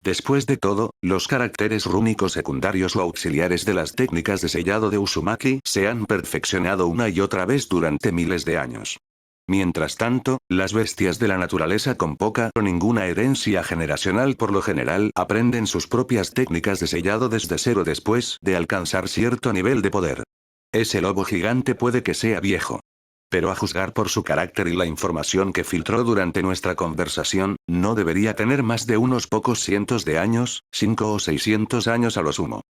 Después de todo, los caracteres rúnicos secundarios o auxiliares de las técnicas de sellado de Uzumaki se han perfeccionado una y otra vez durante miles de años. Mientras tanto, las bestias de la naturaleza con poca o ninguna herencia generacional por lo general aprenden sus propias técnicas de sellado desde cero después de alcanzar cierto nivel de poder. Ese lobo gigante puede que sea viejo. Pero a juzgar por su carácter y la información que filtró durante nuestra conversación, no debería tener más de unos pocos cientos de años, 5 o 600 años a lo sumo.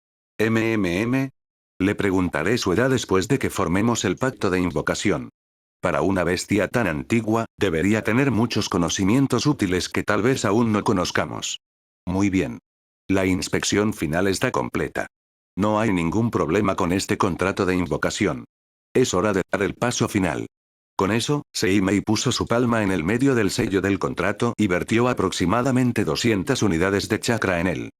Le preguntaré su edad después de que formemos el pacto de invocación. Para una bestia tan antigua, debería tener muchos conocimientos útiles que tal vez aún no conozcamos. Muy bien. La inspección final está completa. No hay ningún problema con este contrato de invocación. Es hora de dar el paso final. Con eso, Seimei puso su palma en el medio del sello del contrato y vertió aproximadamente 200 unidades de chakra en él.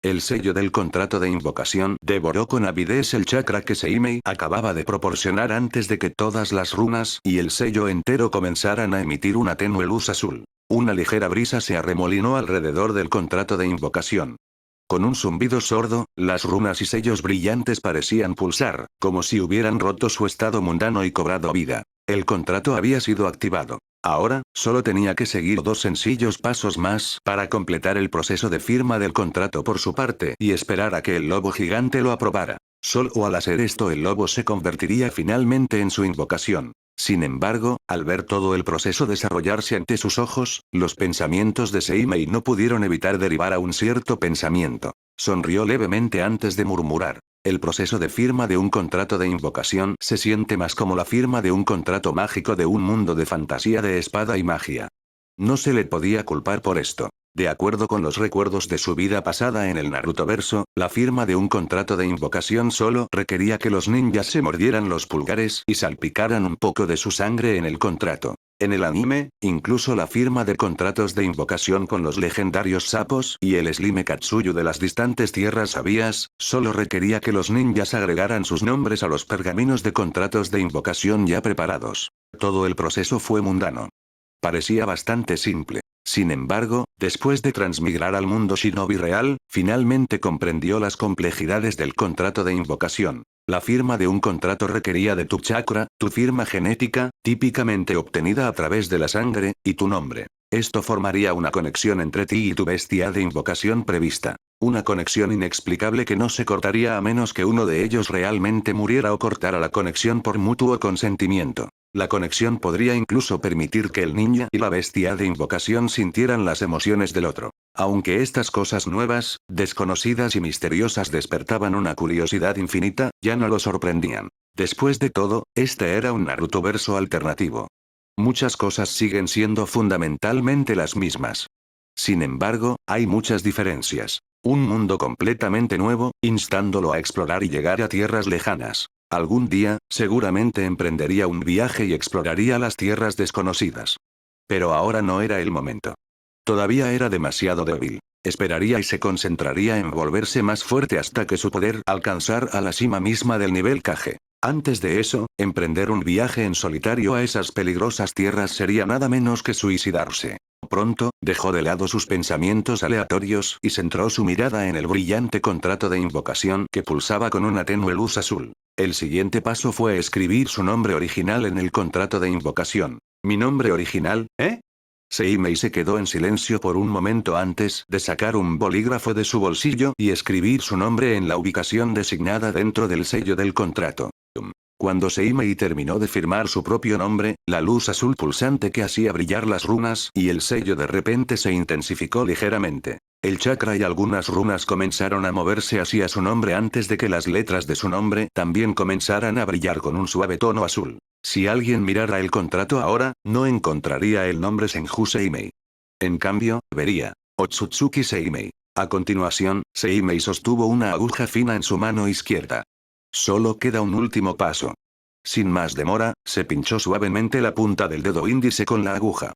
El sello del contrato de invocación devoró con avidez el chakra que Seimei acababa de proporcionar antes de que todas las runas y el sello entero comenzaran a emitir una tenue luz azul. Una ligera brisa se arremolinó alrededor del contrato de invocación. Con un zumbido sordo, las runas y sellos brillantes parecían pulsar, como si hubieran roto su estado mundano y cobrado vida. El contrato había sido activado. Ahora, solo tenía que seguir 2 sencillos pasos más para completar el proceso de firma del contrato por su parte y esperar a que el lobo gigante lo aprobara. Solo al hacer esto el lobo se convertiría finalmente en su invocación. Sin embargo, al ver todo el proceso desarrollarse ante sus ojos, los pensamientos de Seimei no pudieron evitar derivar a un cierto pensamiento. Sonrió levemente antes de murmurar. El proceso de firma de un contrato de invocación se siente más como la firma de un contrato mágico de un mundo de fantasía de espada y magia. No se le podía culpar por esto. De acuerdo con los recuerdos de su vida pasada en el Narutoverso, la firma de un contrato de invocación solo requería que los ninjas se mordieran los pulgares y salpicaran un poco de su sangre en el contrato. En el anime, incluso la firma de contratos de invocación con los legendarios sapos y el Slime Katsuyu de las distantes tierras sabías, solo requería que los ninjas agregaran sus nombres a los pergaminos de contratos de invocación ya preparados. Todo el proceso fue mundano. Parecía bastante simple. Sin embargo, después de transmigrar al mundo shinobi real, finalmente comprendió las complejidades del contrato de invocación. La firma de un contrato requería de tu chakra, tu firma genética, típicamente obtenida a través de la sangre, y tu nombre. Esto formaría una conexión entre ti y tu bestia de invocación prevista. Una conexión inexplicable que no se cortaría a menos que uno de ellos realmente muriera o cortara la conexión por mutuo consentimiento. La conexión podría incluso permitir que el ninja y la bestia de invocación sintieran las emociones del otro. Aunque estas cosas nuevas, desconocidas y misteriosas despertaban una curiosidad infinita, ya no lo sorprendían. Después de todo, este era un Narutoverso alternativo. Muchas cosas siguen siendo fundamentalmente las mismas. Sin embargo, hay muchas diferencias. Un mundo completamente nuevo, instándolo a explorar y llegar a tierras lejanas. Algún día, seguramente emprendería un viaje y exploraría las tierras desconocidas. Pero ahora no era el momento. Todavía era demasiado débil. Esperaría y se concentraría en volverse más fuerte hasta que su poder alcanzara a la cima misma del nivel Kage. Antes de eso, emprender un viaje en solitario a esas peligrosas tierras sería nada menos que suicidarse. Pronto, dejó de lado sus pensamientos aleatorios y centró su mirada en el brillante contrato de invocación que pulsaba con una tenue luz azul. El siguiente paso fue escribir su nombre original en el contrato de invocación. ¿Mi nombre original, eh? Seimei se quedó en silencio por un momento antes de sacar un bolígrafo de su bolsillo y escribir su nombre en la ubicación designada dentro del sello del contrato. Cuando Seimei terminó de firmar su propio nombre, la luz azul pulsante que hacía brillar las runas y el sello de repente se intensificó ligeramente. El chakra y algunas runas comenzaron a moverse hacia su nombre antes de que las letras de su nombre también comenzaran a brillar con un suave tono azul. Si alguien mirara el contrato ahora, no encontraría el nombre Senju Seimei. En cambio, vería Otsutsuki Seimei. A continuación, Seimei sostuvo una aguja fina en su mano izquierda. Solo queda un último paso. Sin más demora, se pinchó suavemente la punta del dedo índice con la aguja.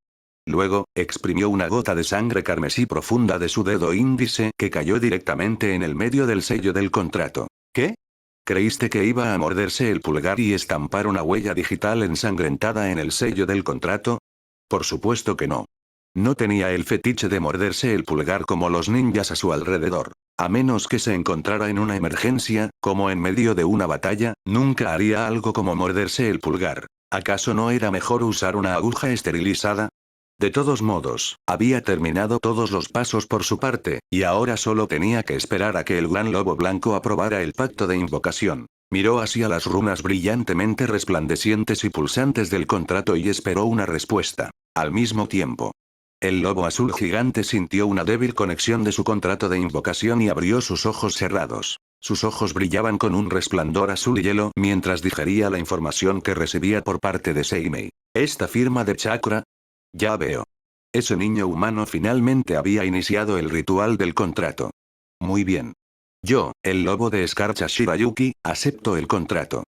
Luego, exprimió una gota de sangre carmesí profunda de su dedo índice que cayó directamente en el medio del sello del contrato. ¿Qué? ¿Creíste que iba a morderse el pulgar y estampar una huella digital ensangrentada en el sello del contrato? Por supuesto que no. No tenía el fetiche de morderse el pulgar como los ninjas a su alrededor. A menos que se encontrara en una emergencia, como en medio de una batalla, nunca haría algo como morderse el pulgar. ¿Acaso no era mejor usar una aguja esterilizada? De todos modos, había terminado todos los pasos por su parte, y ahora solo tenía que esperar a que el gran lobo blanco aprobara el pacto de invocación. Miró hacia las runas brillantemente resplandecientes y pulsantes del contrato y esperó una respuesta. Al mismo tiempo, el lobo azul gigante sintió una débil conexión de su contrato de invocación y abrió sus ojos cerrados. Sus ojos brillaban con un resplandor azul y hielo mientras digería la información que recibía por parte de Seimei. ¿Esta firma de chakra? Ya veo. Ese niño humano finalmente había iniciado el ritual del contrato. Muy bien. Yo, el lobo de escarcha Shirayuki, acepto el contrato.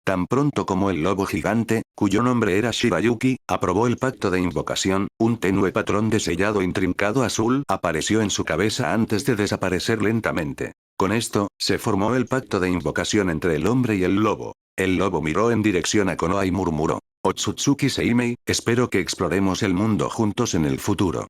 Tan pronto como el lobo gigante, cuyo nombre era Shirayuki, aprobó el pacto de invocación, un tenue patrón de sellado intrincado azul apareció en su cabeza antes de desaparecer lentamente. Con esto, se formó el pacto de invocación entre el hombre y el lobo. El lobo miró en dirección a Konoha y murmuró: Otsutsuki Seimei, espero que exploremos el mundo juntos en el futuro.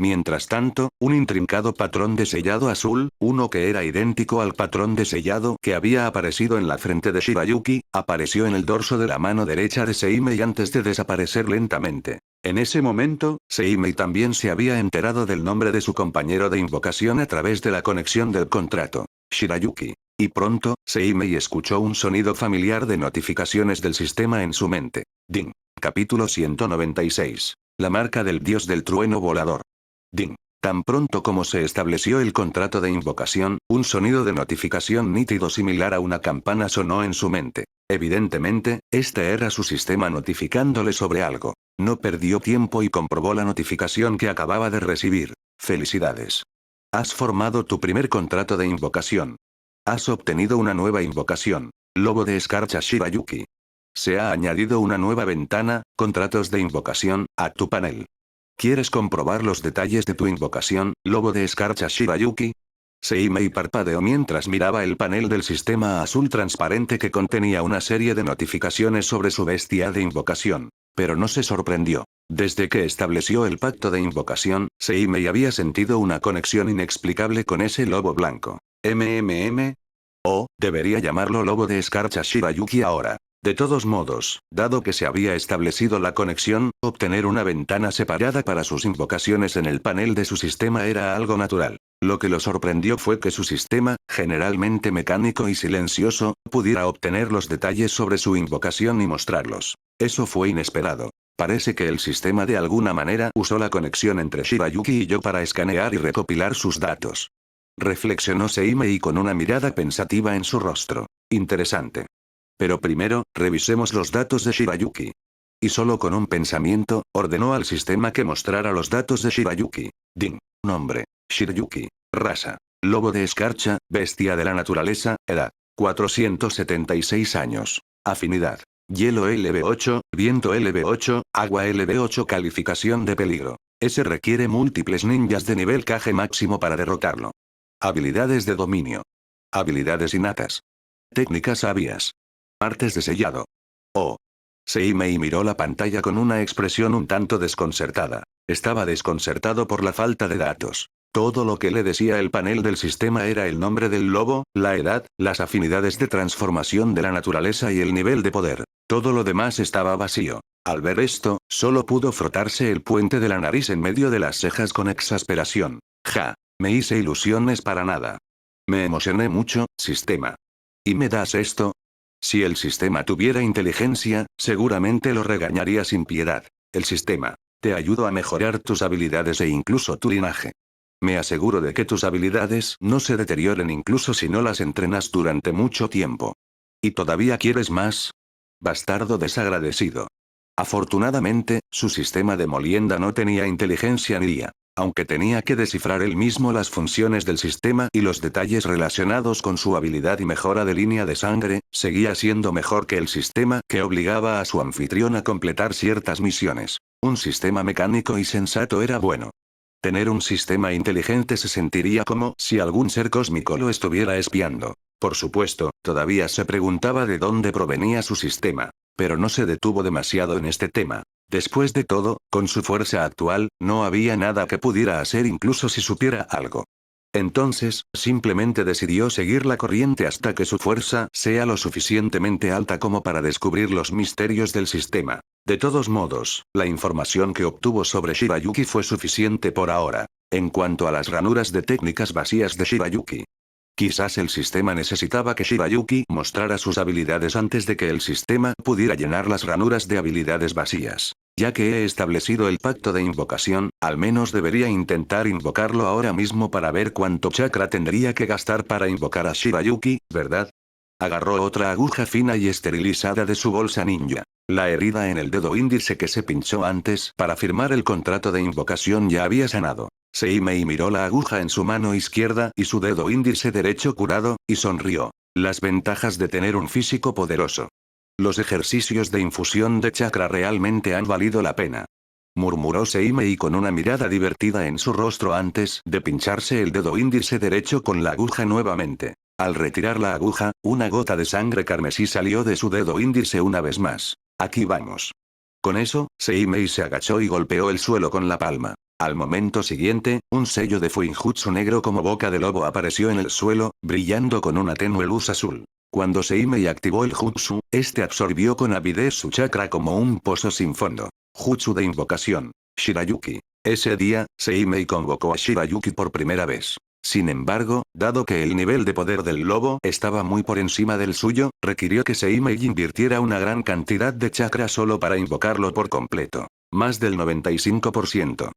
Mientras tanto, un intrincado patrón de sellado azul, uno que era idéntico al patrón de sellado que había aparecido en la frente de Shirayuki, apareció en el dorso de la mano derecha de Seimei antes de desaparecer lentamente. En ese momento, Seimei también se había enterado del nombre de su compañero de invocación a través de la conexión del contrato, Shirayuki. Y pronto, Seimei escuchó un sonido familiar de notificaciones del sistema en su mente. Ding. Capítulo 196. La marca del dios del trueno volador. Ding. Tan pronto como se estableció el contrato de invocación, un sonido de notificación nítido similar a una campana sonó en su mente. Evidentemente, este era su sistema notificándole sobre algo. No perdió tiempo y comprobó la notificación que acababa de recibir. Felicidades. Has formado tu primer contrato de invocación. Has obtenido una nueva invocación. Lobo de escarcha Shirayuki. Se ha añadido una nueva ventana, contratos de invocación, a tu panel. ¿Quieres comprobar los detalles de tu invocación, lobo de escarcha Shirayuki? Seimei parpadeó mientras miraba el panel del sistema azul transparente que contenía una serie de notificaciones sobre su bestia de invocación. Pero no se sorprendió. Desde que estableció el pacto de invocación, Seimei había sentido una conexión inexplicable con ese lobo blanco. O, debería llamarlo lobo de escarcha Shirayuki ahora. De todos modos, dado que se había establecido la conexión, obtener una ventana separada para sus invocaciones en el panel de su sistema era algo natural. Lo que lo sorprendió fue que su sistema, generalmente mecánico y silencioso, pudiera obtener los detalles sobre su invocación y mostrarlos. Eso fue inesperado. Parece que el sistema de alguna manera usó la conexión entre Shirayuki y yo para escanear y recopilar sus datos. Reflexionó Seimei con una mirada pensativa en su rostro. Interesante. Pero primero, revisemos los datos de Shirayuki. Y solo con un pensamiento, ordenó al sistema que mostrara los datos de Shirayuki. Ding. Nombre. Shirayuki. Raza. Lobo de escarcha, bestia de la naturaleza, edad. 476 años. Afinidad. Hielo LB8, viento LB8, agua LB8. Calificación de peligro. S requiere múltiples ninjas de nivel Kage máximo para derrotarlo. Habilidades de dominio. Habilidades innatas. Técnicas sabias. Artes de sellado. Oh. Seimei miró la pantalla con una expresión un tanto desconcertada. Estaba desconcertado por la falta de datos. Todo lo que le decía el panel del sistema era el nombre del lobo, la edad, las afinidades de transformación de la naturaleza y el nivel de poder. Todo lo demás estaba vacío. Al ver esto, solo pudo frotarse el puente de la nariz en medio de las cejas con exasperación. Ja. Me hice ilusiones para nada. Me emocioné mucho, sistema. ¿Y me das esto? Si el sistema tuviera inteligencia, seguramente lo regañaría sin piedad. El sistema. Te ayudo a mejorar tus habilidades e incluso tu linaje. Me aseguro de que tus habilidades no se deterioren incluso si no las entrenas durante mucho tiempo. ¿Y todavía quieres más? Bastardo desagradecido. Afortunadamente, su sistema de molienda no tenía inteligencia ni IA. Aunque tenía que descifrar él mismo las funciones del sistema y los detalles relacionados con su habilidad y mejora de línea de sangre, seguía siendo mejor que el sistema que obligaba a su anfitrión a completar ciertas misiones. Un sistema mecánico y sensato era bueno. Tener un sistema inteligente se sentiría como si algún ser cósmico lo estuviera espiando. Por supuesto, todavía se preguntaba de dónde provenía su sistema. Pero no se detuvo demasiado en este tema. Después de todo, con su fuerza actual, no había nada que pudiera hacer incluso si supiera algo. Entonces, simplemente decidió seguir la corriente hasta que su fuerza sea lo suficientemente alta como para descubrir los misterios del sistema. De todos modos, la información que obtuvo sobre Shirayuki fue suficiente por ahora. En cuanto a las ranuras de técnicas vacías de Shirayuki. Quizás el sistema necesitaba que Shirayuki mostrara sus habilidades antes de que el sistema pudiera llenar las ranuras de habilidades vacías. Ya que he establecido el pacto de invocación, al menos debería intentar invocarlo ahora mismo para ver cuánto chakra tendría que gastar para invocar a Shirayuki, ¿verdad? Agarró otra aguja fina y esterilizada de su bolsa ninja. La herida en el dedo índice que se pinchó antes para firmar el contrato de invocación ya había sanado. Seimei miró la aguja en su mano izquierda y su dedo índice derecho curado, y sonrió. Las ventajas de tener un físico poderoso. Los ejercicios de infusión de chakra realmente han valido la pena. Murmuró Seimei con una mirada divertida en su rostro antes de pincharse el dedo índice derecho con la aguja nuevamente. Al retirar la aguja, una gota de sangre carmesí salió de su dedo índice una vez más. Aquí vamos. Con eso, Seimei se agachó y golpeó el suelo con la palma. Al momento siguiente, un sello de Fuinjutsu negro como boca de lobo apareció en el suelo, brillando con una tenue luz azul. Cuando Seimei activó el jutsu, este absorbió con avidez su chakra como un pozo sin fondo. Jutsu de invocación. Shirayuki. Ese día, Seimei convocó a Shirayuki por primera vez. Sin embargo, dado que el nivel de poder del lobo estaba muy por encima del suyo, requirió que Seimei invirtiera una gran cantidad de chakra solo para invocarlo por completo. Más del 95%.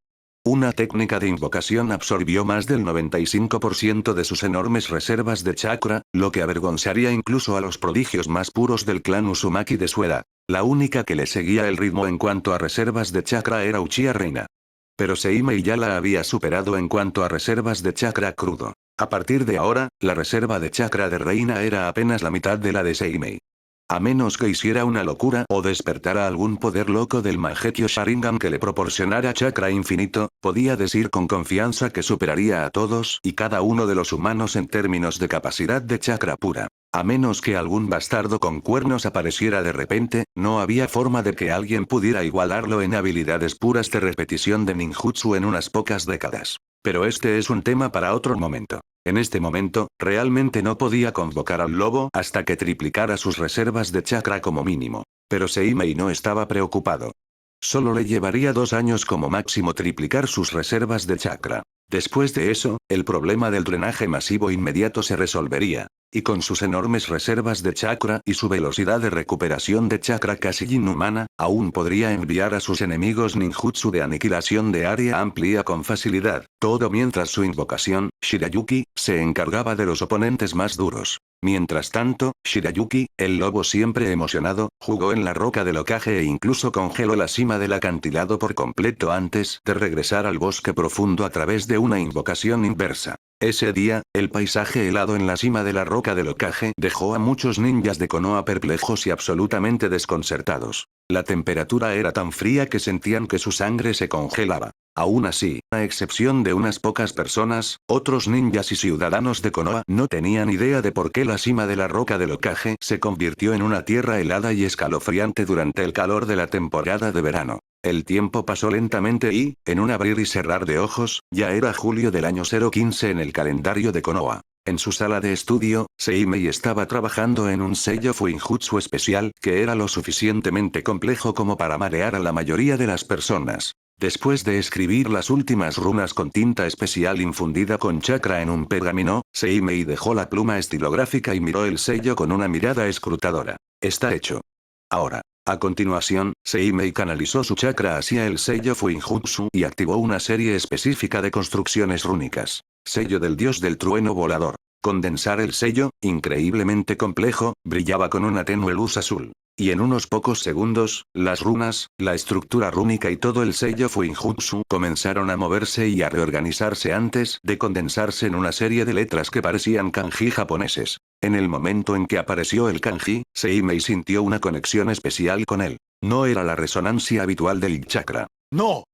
Una técnica de invocación absorbió más del 95% de sus enormes reservas de chakra, lo que avergonzaría incluso a los prodigios más puros del clan Uzumaki de su edad. La única que le seguía el ritmo en cuanto a reservas de chakra era Uchiha Reina. Pero Seimei ya la había superado en cuanto a reservas de chakra crudo. A partir de ahora, la reserva de chakra de Reina era apenas la mitad de la de Seimei. A menos que hiciera una locura o despertara algún poder loco del Mangekyo Sharingan que le proporcionara chakra infinito, podía decir con confianza que superaría a todos y cada uno de los humanos en términos de capacidad de chakra pura. A menos que algún bastardo con cuernos apareciera de repente, no había forma de que alguien pudiera igualarlo en habilidades puras de repetición de ninjutsu en unas pocas décadas. Pero este es un tema para otro momento. En este momento, realmente no podía convocar al lobo hasta que triplicara sus reservas de chakra como mínimo. Pero Seimei no estaba preocupado. Solo le llevaría 2 años como máximo triplicar sus reservas de chakra. Después de eso, el problema del drenaje masivo inmediato se resolvería. Y con sus enormes reservas de chakra y su velocidad de recuperación de chakra casi inhumana, aún podría enviar a sus enemigos ninjutsu de aniquilación de área amplia con facilidad, todo mientras su invocación, Shirayuki, se encargaba de los oponentes más duros. Mientras tanto, Shirayuki, el lobo siempre emocionado, jugó en la roca del Hokage e incluso congeló la cima del acantilado por completo antes de regresar al bosque profundo a través de una invocación inversa. Ese día, el paisaje helado en la cima de la roca del Hokage dejó a muchos ninjas de Konoha perplejos y absolutamente desconcertados. La temperatura era tan fría que sentían que su sangre se congelaba. Aún así, a excepción de unas pocas personas, otros ninjas y ciudadanos de Konoha no tenían idea de por qué la cima de la roca del Hokage se convirtió en una tierra helada y escalofriante durante el calor de la temporada de verano. El tiempo pasó lentamente y, en un abrir y cerrar de ojos, ya era julio del año 015 en el calendario de Konoha. En su sala de estudio, Seimei estaba trabajando en un sello Fuinjutsu especial que era lo suficientemente complejo como para marear a la mayoría de las personas. Después de escribir las últimas runas con tinta especial infundida con chakra en un pergamino, Seimei dejó la pluma estilográfica y miró el sello con una mirada escrutadora. Está hecho. Ahora. A continuación, Seimei canalizó su chakra hacia el sello Fuinjutsu y activó una serie específica de construcciones rúnicas. Sello del dios del trueno volador. Condensar el sello, increíblemente complejo, brillaba con una tenue luz azul. Y en unos pocos segundos, las runas, la estructura rúnica y todo el sello Fuinjutsu comenzaron a moverse y a reorganizarse antes de condensarse en una serie de letras que parecían kanji japoneses. En el momento en que apareció el kanji, Seimei sintió una conexión especial con él. No era la resonancia habitual del chakra. ¡No!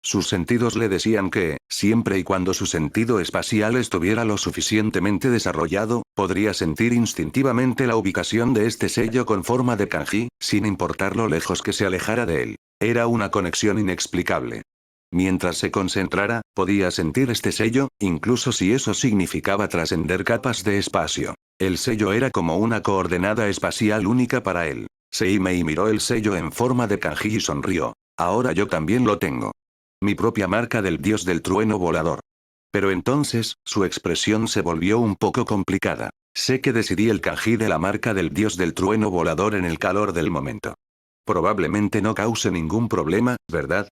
Sus sentidos le decían que, siempre y cuando su sentido espacial estuviera lo suficientemente desarrollado, podría sentir instintivamente la ubicación de este sello con forma de kanji, sin importar lo lejos que se alejara de él. Era una conexión inexplicable. Mientras se concentrara, podía sentir este sello, incluso si eso significaba trascender capas de espacio. El sello era como una coordenada espacial única para él. Seimei miró el sello en forma de kanji y sonrió. Ahora yo también lo tengo. Mi propia marca del dios del trueno volador. Pero entonces, su expresión se volvió un poco complicada. Sé que decidí el kanji de la marca del dios del trueno volador en el calor del momento. Probablemente no cause ningún problema, ¿verdad?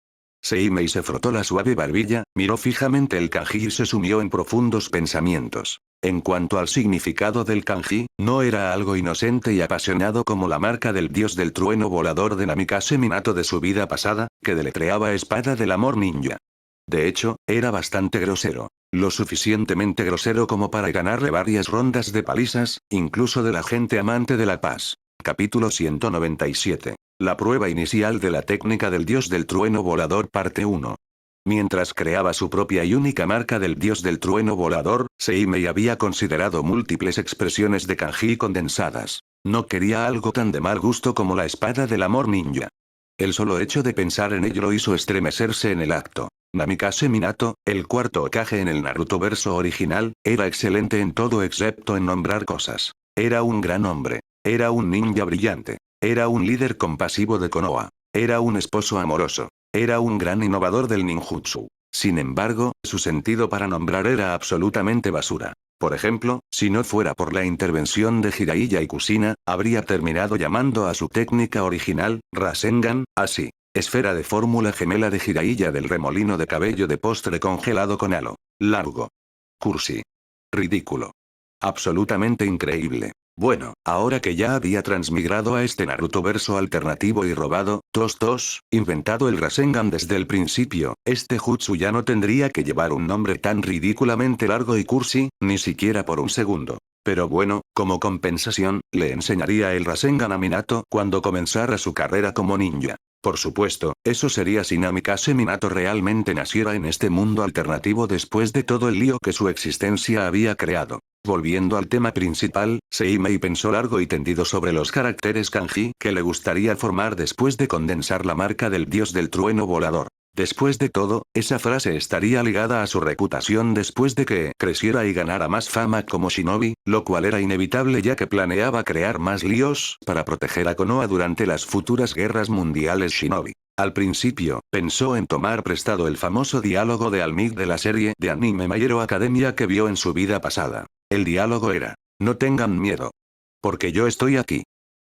Seimei se frotó la suave barbilla, miró fijamente el kanji y se sumió en profundos pensamientos. En cuanto al significado del kanji, no era algo inocente y apasionado como la marca del dios del trueno volador de Namikaze Minato de su vida pasada, que deletreaba espada del amor ninja. De hecho, era bastante grosero. Lo suficientemente grosero como para ganarle varias rondas de palizas, incluso de la gente amante de la paz. Capítulo 197. La prueba inicial de la técnica del dios del trueno volador parte 1. Mientras creaba su propia y única marca del dios del trueno volador, Seimei había considerado múltiples expresiones de kanji condensadas. No quería algo tan de mal gusto como la espada del amor ninja. El solo hecho de pensar en ello lo hizo estremecerse en el acto. Namikaze Minato, el cuarto Hokage en el Narutoverso original, era excelente en todo excepto en nombrar cosas. Era un gran hombre. Era un ninja brillante. Era un líder compasivo de Konoha. Era un esposo amoroso. Era un gran innovador del ninjutsu. Sin embargo, su sentido para nombrar era absolutamente basura. Por ejemplo, si no fuera por la intervención de Jiraiya y Kusina, habría terminado llamando a su técnica original, Rasengan, así. Esfera de fórmula gemela de Jiraiya del remolino de cabello de postre congelado con halo. Largo. Cursi. Ridículo. Absolutamente increíble. Bueno, ahora que ya había transmigrado a este Narutoverso alternativo y robado, inventado el Rasengan desde el principio, este jutsu ya no tendría que llevar un nombre tan ridículamente largo y cursi, ni siquiera por un segundo. Pero bueno, como compensación, le enseñaría el Rasengan a Minato cuando comenzara su carrera como ninja. Por supuesto, eso sería si Namikaze Minato realmente naciera en este mundo alternativo después de todo el lío que su existencia había creado. Volviendo al tema principal, Seimei pensó largo y tendido sobre los caracteres kanji que le gustaría formar después de condensar la marca del dios del trueno volador. Después de todo, esa frase estaría ligada a su reputación después de que creciera y ganara más fama como shinobi, lo cual era inevitable ya que planeaba crear más líos para proteger a Konoha durante las futuras guerras mundiales shinobi. Al principio, pensó en tomar prestado el famoso diálogo de All-Might de la serie de anime My Hero Academia que vio en su vida pasada. El diálogo era: no tengan miedo. Porque yo estoy aquí.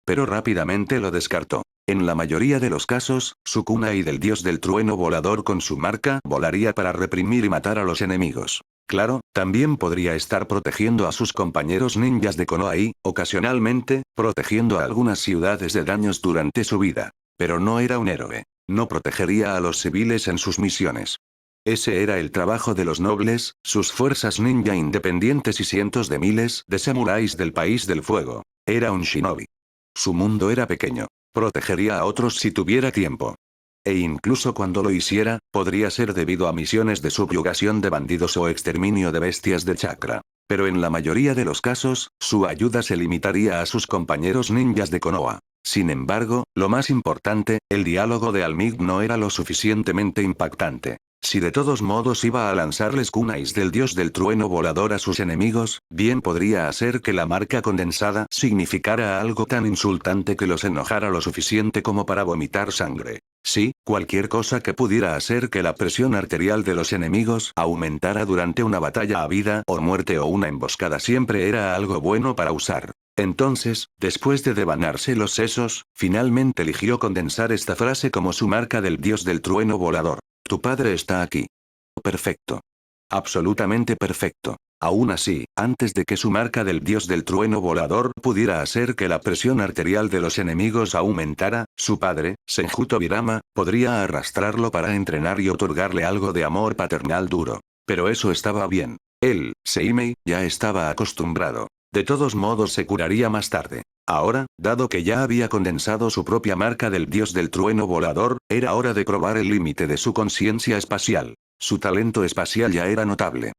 Pero rápidamente lo descartó. En la mayoría de los casos, su kunai del dios del trueno volador con su marca volaría para reprimir y matar a los enemigos. Claro, también podría estar protegiendo a sus compañeros ninjas de Konoha y, ocasionalmente, protegiendo a algunas ciudades de daños durante su vida. Pero no era un héroe. No protegería a los civiles en sus misiones. Ese era el trabajo de los nobles, sus fuerzas ninja independientes y cientos de miles de samuráis del país del fuego. Era un shinobi. Su mundo era pequeño. Protegería a otros si tuviera tiempo. E incluso cuando lo hiciera, podría ser debido a misiones de subyugación de bandidos o exterminio de bestias de chakra. Pero en la mayoría de los casos, su ayuda se limitaría a sus compañeros ninjas de Konoha. Sin embargo, lo más importante, el diálogo de All-Might no era lo suficientemente impactante. Si de todos modos iba a lanzarles kunais del dios del trueno volador a sus enemigos, bien podría hacer que la marca condensada significara algo tan insultante que los enojara lo suficiente como para vomitar sangre. Sí, cualquier cosa que pudiera hacer que la presión arterial de los enemigos aumentara durante una batalla a vida o muerte o una emboscada siempre era algo bueno para usar. Entonces, después de devanarse los sesos, finalmente eligió condensar esta frase como su marca del dios del trueno volador. Tu padre está aquí. Perfecto. Absolutamente perfecto. Aún así, antes de que su marca del dios del trueno volador pudiera hacer que la presión arterial de los enemigos aumentara, su padre, Senju Tobirama, podría arrastrarlo para entrenar y otorgarle algo de amor paternal duro. Pero eso estaba bien. Él, Seimei, ya estaba acostumbrado. De todos modos se curaría más tarde. Ahora, dado que ya había condensado su propia marca del dios del trueno volador, era hora de probar el límite de su conciencia espacial. Su talento espacial ya era notable.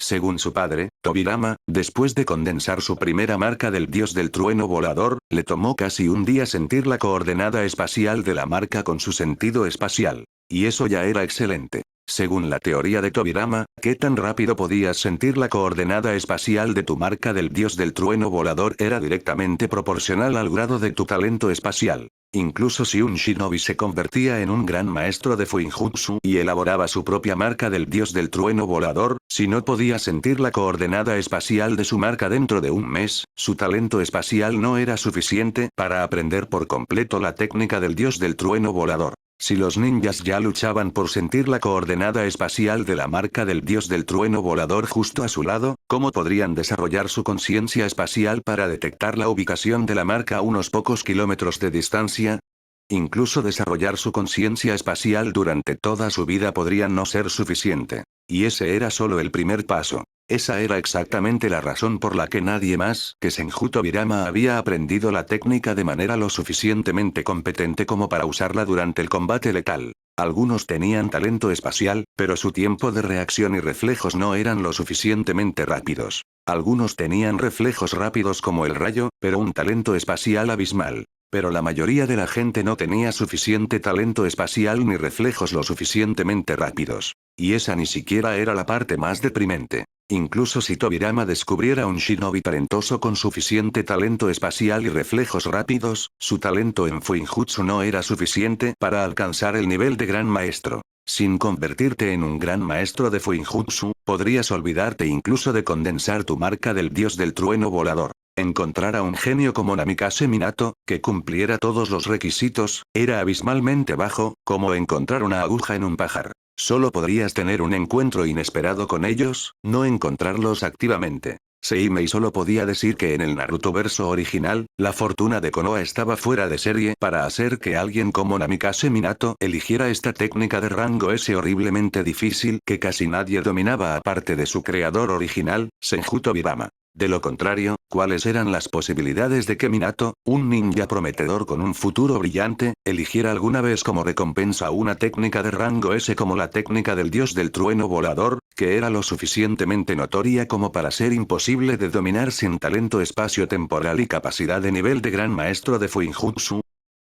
Según su padre, Tobirama, después de condensar su primera marca del dios del trueno volador, le tomó casi un día sentir la coordenada espacial de la marca con su sentido espacial. Y eso ya era excelente. Según la teoría de Tobirama, ¿qué tan rápido podías sentir la coordenada espacial de tu marca del dios del trueno volador? Era directamente proporcional al grado de tu talento espacial. Incluso si un shinobi se convertía en un gran maestro de Fuinjutsu y elaboraba su propia marca del dios del trueno volador, si no podía sentir la coordenada espacial de su marca dentro de un mes, su talento espacial no era suficiente para aprender por completo la técnica del dios del trueno volador. Si los ninjas ya luchaban por sentir la coordenada espacial de la marca del dios del trueno volador justo a su lado, ¿cómo podrían desarrollar su conciencia espacial para detectar la ubicación de la marca a unos pocos kilómetros de distancia? Incluso desarrollar su conciencia espacial durante toda su vida podría no ser suficiente. Y ese era solo el primer paso. Esa era exactamente la razón por la que nadie más que Senju Tobirama había aprendido la técnica de manera lo suficientemente competente como para usarla durante el combate letal. Algunos tenían talento espacial, pero su tiempo de reacción y reflejos no eran lo suficientemente rápidos. Algunos tenían reflejos rápidos como el rayo, pero un talento espacial abismal. Pero la mayoría de la gente no tenía suficiente talento espacial ni reflejos lo suficientemente rápidos. Y esa ni siquiera era la parte más deprimente. Incluso si Tobirama descubriera un shinobi talentoso con suficiente talento espacial y reflejos rápidos, su talento en Fuinjutsu no era suficiente para alcanzar el nivel de gran maestro. Sin convertirte en un gran maestro de Fuinjutsu, podrías olvidarte incluso de condensar tu marca del dios del trueno volador. Encontrar a un genio como Namikaze Minato, que cumpliera todos los requisitos, era abismalmente bajo, como encontrar una aguja en un pajar. Solo podrías tener un encuentro inesperado con ellos, no encontrarlos activamente. Seimei solo podía decir que en el Narutoverso original, la fortuna de Konoha estaba fuera de serie para hacer que alguien como Namikaze Minato eligiera esta técnica de rango S horriblemente difícil que casi nadie dominaba aparte de su creador original, Senju Tobirama. De lo contrario, ¿cuáles eran las posibilidades de que Minato, un ninja prometedor con un futuro brillante, eligiera alguna vez como recompensa una técnica de rango S como la técnica del dios del trueno volador, que era lo suficientemente notoria como para ser imposible de dominar sin talento espacio-temporal y capacidad de nivel de gran maestro de Fuinjutsu?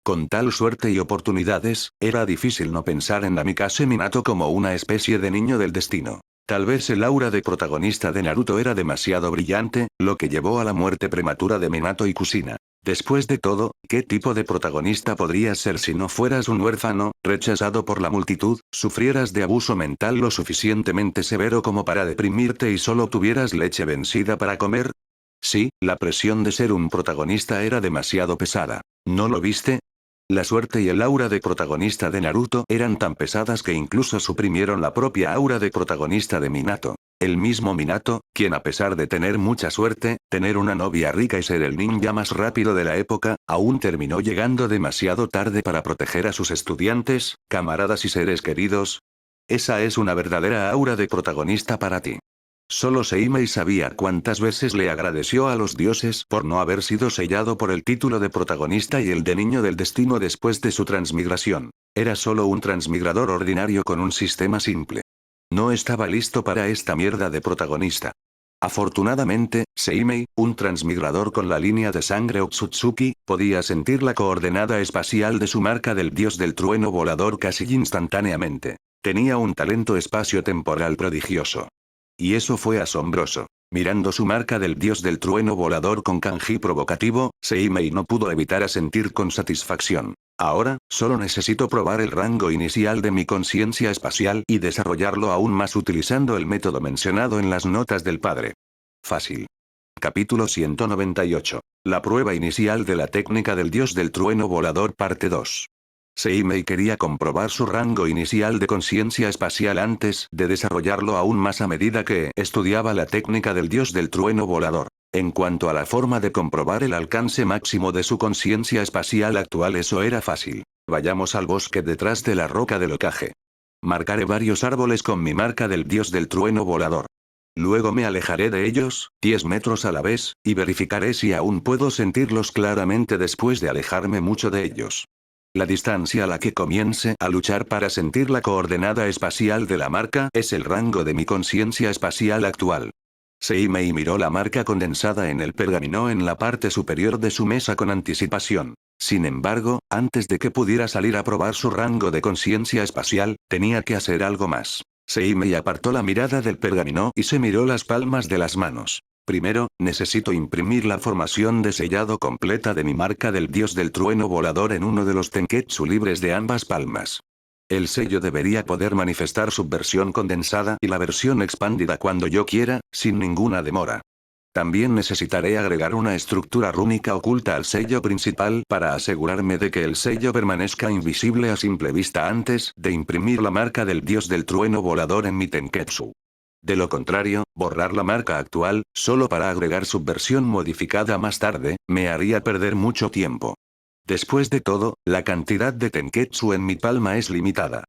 Con tal suerte y oportunidades, era difícil no pensar en Namikaze Minato como una especie de niño del destino. Tal vez el aura de protagonista de Naruto era demasiado brillante, lo que llevó a la muerte prematura de Minato y Kushina. Después de todo, ¿qué tipo de protagonista podrías ser si no fueras un huérfano, rechazado por la multitud, sufrieras de abuso mental lo suficientemente severo como para deprimirte y solo tuvieras leche vencida para comer? Sí, la presión de ser un protagonista era demasiado pesada. ¿No lo viste? La suerte y el aura de protagonista de Naruto eran tan pesadas que incluso suprimieron la propia aura de protagonista de Minato. El mismo Minato, quien a pesar de tener mucha suerte, tener una novia rica y ser el ninja más rápido de la época, aún terminó llegando demasiado tarde para proteger a sus estudiantes, camaradas y seres queridos. Esa es una verdadera aura de protagonista para ti. Solo Seimei sabía cuántas veces le agradeció a los dioses por no haber sido sellado por el título de protagonista y el de niño del destino después de su transmigración. Era solo un transmigrador ordinario con un sistema simple. No estaba listo para esta mierda de protagonista. Afortunadamente, Seimei, un transmigrador con la línea de sangre Otsutsuki, podía sentir la coordenada espacial de su marca del dios del trueno volador casi instantáneamente. Tenía un talento espacio-temporal prodigioso. Y eso fue asombroso. Mirando su marca del dios del trueno volador con kanji provocativo, Seimei no pudo evitar asentir con satisfacción. Ahora, solo necesito probar el rango inicial de mi conciencia espacial y desarrollarlo aún más utilizando el método mencionado en las notas del padre. Fácil. Capítulo 198. La prueba inicial de la técnica del dios del trueno volador parte 2. Seimei quería comprobar su rango inicial de conciencia espacial antes de desarrollarlo aún más a medida que estudiaba la técnica del dios del trueno volador. En cuanto a la forma de comprobar el alcance máximo de su conciencia espacial actual, eso era fácil. Vayamos al bosque detrás de la roca del Hokage. Marcaré varios árboles con mi marca del dios del trueno volador. Luego me alejaré de ellos, 10 metros a la vez, y verificaré si aún puedo sentirlos claramente después de alejarme mucho de ellos. La distancia a la que comience a luchar para sentir la coordenada espacial de la marca es el rango de mi conciencia espacial actual. Seimei miró la marca condensada en el pergamino en la parte superior de su mesa con anticipación. Sin embargo, antes de que pudiera salir a probar su rango de conciencia espacial, tenía que hacer algo más. Seimei apartó la mirada del pergamino y se miró las palmas de las manos. Primero, necesito imprimir la formación de sellado completa de mi marca del dios del trueno volador en uno de los tenketsu libres de ambas palmas. El sello debería poder manifestar su versión condensada y la versión expandida cuando yo quiera, sin ninguna demora. También necesitaré agregar una estructura rúnica oculta al sello principal para asegurarme de que el sello permanezca invisible a simple vista antes de imprimir la marca del dios del trueno volador en mi tenketsu. De lo contrario, borrar la marca actual, solo para agregar su versión modificada más tarde, me haría perder mucho tiempo. Después de todo, la cantidad de tenketsu en mi palma es limitada.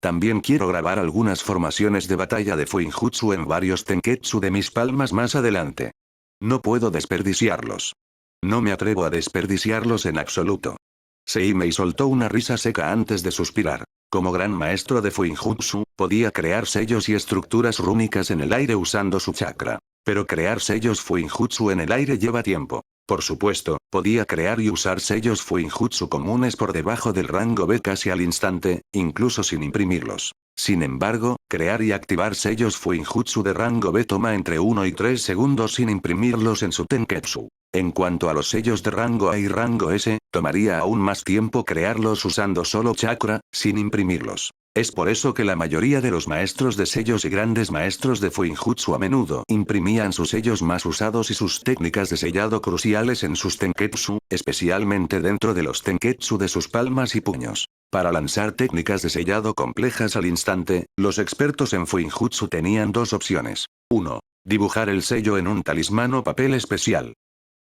También quiero grabar algunas formaciones de batalla de Fuinjutsu en varios tenketsu de mis palmas más adelante. No puedo desperdiciarlos. No me atrevo a desperdiciarlos en absoluto. Seimei soltó una risa seca antes de suspirar. Como gran maestro de Fuinjutsu, podía crear sellos y estructuras rúnicas en el aire usando su chakra. Pero crear sellos Fuinjutsu en el aire lleva tiempo. Por supuesto, podía crear y usar sellos Fuinjutsu comunes por debajo del rango B casi al instante, incluso sin imprimirlos. Sin embargo, crear y activar sellos Fuinjutsu de rango B toma entre 1 y 3 segundos sin imprimirlos en su tenketsu. En cuanto a los sellos de rango A y rango S, tomaría aún más tiempo crearlos usando solo chakra, sin imprimirlos. Es por eso que la mayoría de los maestros de sellos y grandes maestros de Fuinjutsu a menudo imprimían sus sellos más usados y sus técnicas de sellado cruciales en sus tenketsu, especialmente dentro de los tenketsu de sus palmas y puños. Para lanzar técnicas de sellado complejas al instante, los expertos en Fuinjutsu tenían dos opciones. 1. Dibujar el sello en un talismán o papel especial.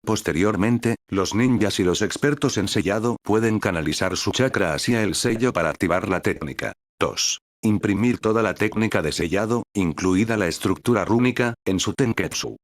Posteriormente, los ninjas y los expertos en sellado pueden canalizar su chakra hacia el sello para activar la técnica. 2. Imprimir toda la técnica de sellado, incluida la estructura rúnica, en su tenketsu.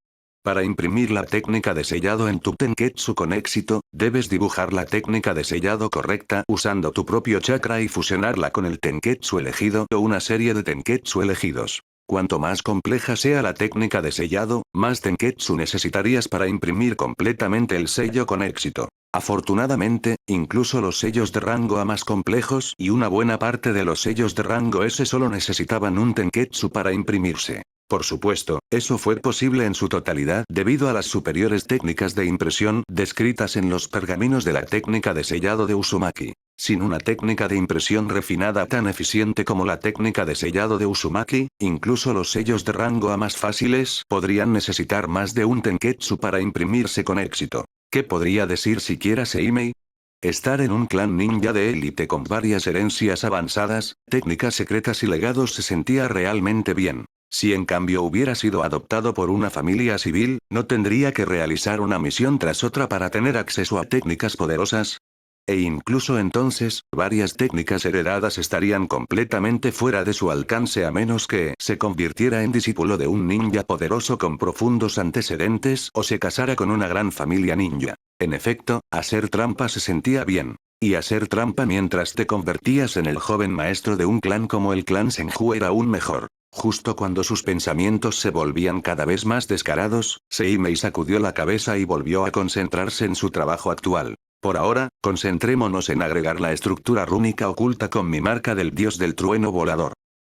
Para imprimir la técnica de sellado en tu tenketsu con éxito, debes dibujar la técnica de sellado correcta usando tu propio chakra y fusionarla con el tenketsu elegido o una serie de tenketsu elegidos. Cuanto más compleja sea la técnica de sellado, más tenketsu necesitarías para imprimir completamente el sello con éxito. Afortunadamente, incluso los sellos de rango A más complejos y una buena parte de los sellos de rango S solo necesitaban un tenketsu para imprimirse. Por supuesto, eso fue posible en su totalidad debido a las superiores técnicas de impresión descritas en los pergaminos de la técnica de sellado de Uzumaki. Sin una técnica de impresión refinada tan eficiente como la técnica de sellado de Uzumaki, incluso los sellos de rango A más fáciles podrían necesitar más de un tenketsu para imprimirse con éxito. ¿Qué podría decir siquiera Seimei? Estar en un clan ninja de élite con varias herencias avanzadas, técnicas secretas y legados se sentía realmente bien. Si en cambio hubiera sido adoptado por una familia civil, ¿no tendría que realizar una misión tras otra para tener acceso a técnicas poderosas? E incluso entonces, varias técnicas heredadas estarían completamente fuera de su alcance a menos que se convirtiera en discípulo de un ninja poderoso con profundos antecedentes o se casara con una gran familia ninja. En efecto, hacer trampa se sentía bien. Y hacer trampa mientras te convertías en el joven maestro de un clan como el clan Senju era aún mejor. Justo cuando sus pensamientos se volvían cada vez más descarados, Seimei sacudió la cabeza y volvió a concentrarse en su trabajo actual. Por ahora, concentrémonos en agregar la estructura rúnica oculta con mi marca del dios del trueno volador.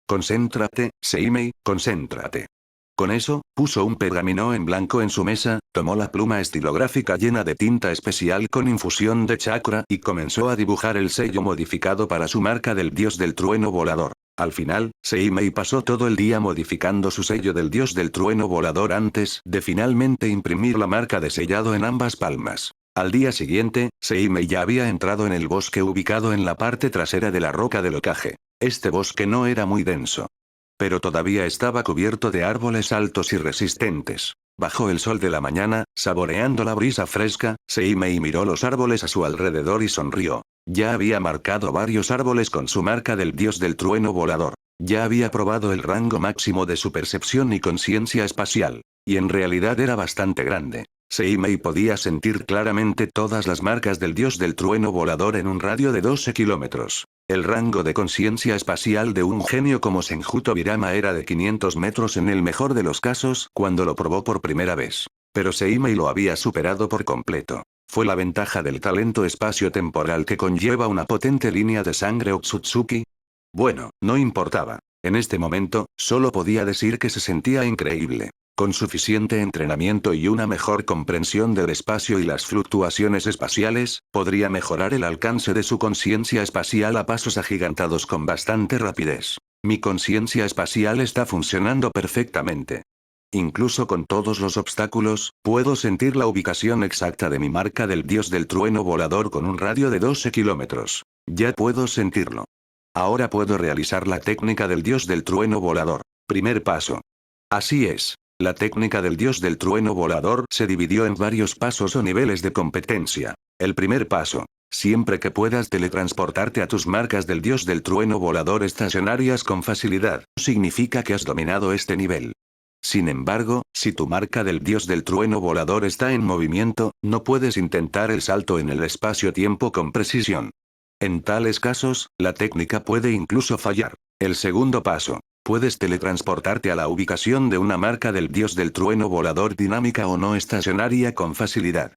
Concéntrate, Seimei, concéntrate. Con eso, puso un pergamino en blanco en su mesa, tomó la pluma estilográfica llena de tinta especial con infusión de chakra y comenzó a dibujar el sello modificado para su marca del dios del trueno volador. Al final, Seimei pasó todo el día modificando su sello del dios del trueno volador antes de finalmente imprimir la marca de sellado en ambas palmas. Al día siguiente, Seimei ya había entrado en el bosque ubicado en la parte trasera de la roca del ocaje. Este bosque no era muy denso, pero todavía estaba cubierto de árboles altos y resistentes. Bajo el sol de la mañana, saboreando la brisa fresca, Seimei miró los árboles a su alrededor y sonrió. Ya había marcado varios árboles con su marca del dios del trueno volador. Ya había probado el rango máximo de su percepción y conciencia espacial. Y en realidad era bastante grande. Seimei podía sentir claramente todas las marcas del dios del trueno volador en un radio de 12 kilómetros. El rango de conciencia espacial de un genio como Senju Tobirama era de 500 metros en el mejor de los casos cuando lo probó por primera vez. Pero Seimei lo había superado por completo. Fue la ventaja del talento espacio-temporal que conlleva una potente línea de sangre Otsutsuki. Bueno, no importaba. En este momento, solo podía decir que se sentía increíble. Con suficiente entrenamiento y una mejor comprensión del espacio y las fluctuaciones espaciales, podría mejorar el alcance de su conciencia espacial a pasos agigantados con bastante rapidez. Mi conciencia espacial está funcionando perfectamente. Incluso con todos los obstáculos, puedo sentir la ubicación exacta de mi marca del dios del trueno volador con un radio de 12 kilómetros. Ya puedo sentirlo. Ahora puedo realizar la técnica del dios del trueno volador. Primer paso. Así es. La técnica del dios del trueno volador se dividió en varios pasos o niveles de competencia. El primer paso. Siempre que puedas teletransportarte a tus marcas del dios del trueno volador estacionarias con facilidad, significa que has dominado este nivel. Sin embargo, si tu marca del dios del trueno volador está en movimiento, no puedes intentar el salto en el espacio-tiempo con precisión. En tales casos, la técnica puede incluso fallar. El segundo paso. Puedes teletransportarte a la ubicación de una marca del dios del trueno volador dinámica o no estacionaria con facilidad.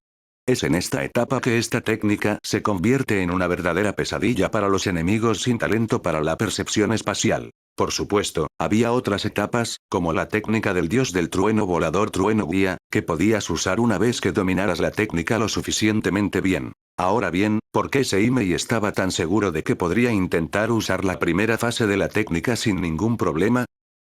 Es en esta etapa que esta técnica se convierte en una verdadera pesadilla para los enemigos sin talento para la percepción espacial. Por supuesto, había otras etapas, como la técnica del dios del trueno volador trueno guía, que podías usar una vez que dominaras la técnica lo suficientemente bien. Ahora bien, ¿por qué Seimei estaba tan seguro de que podría intentar usar la primera fase de la técnica sin ningún problema?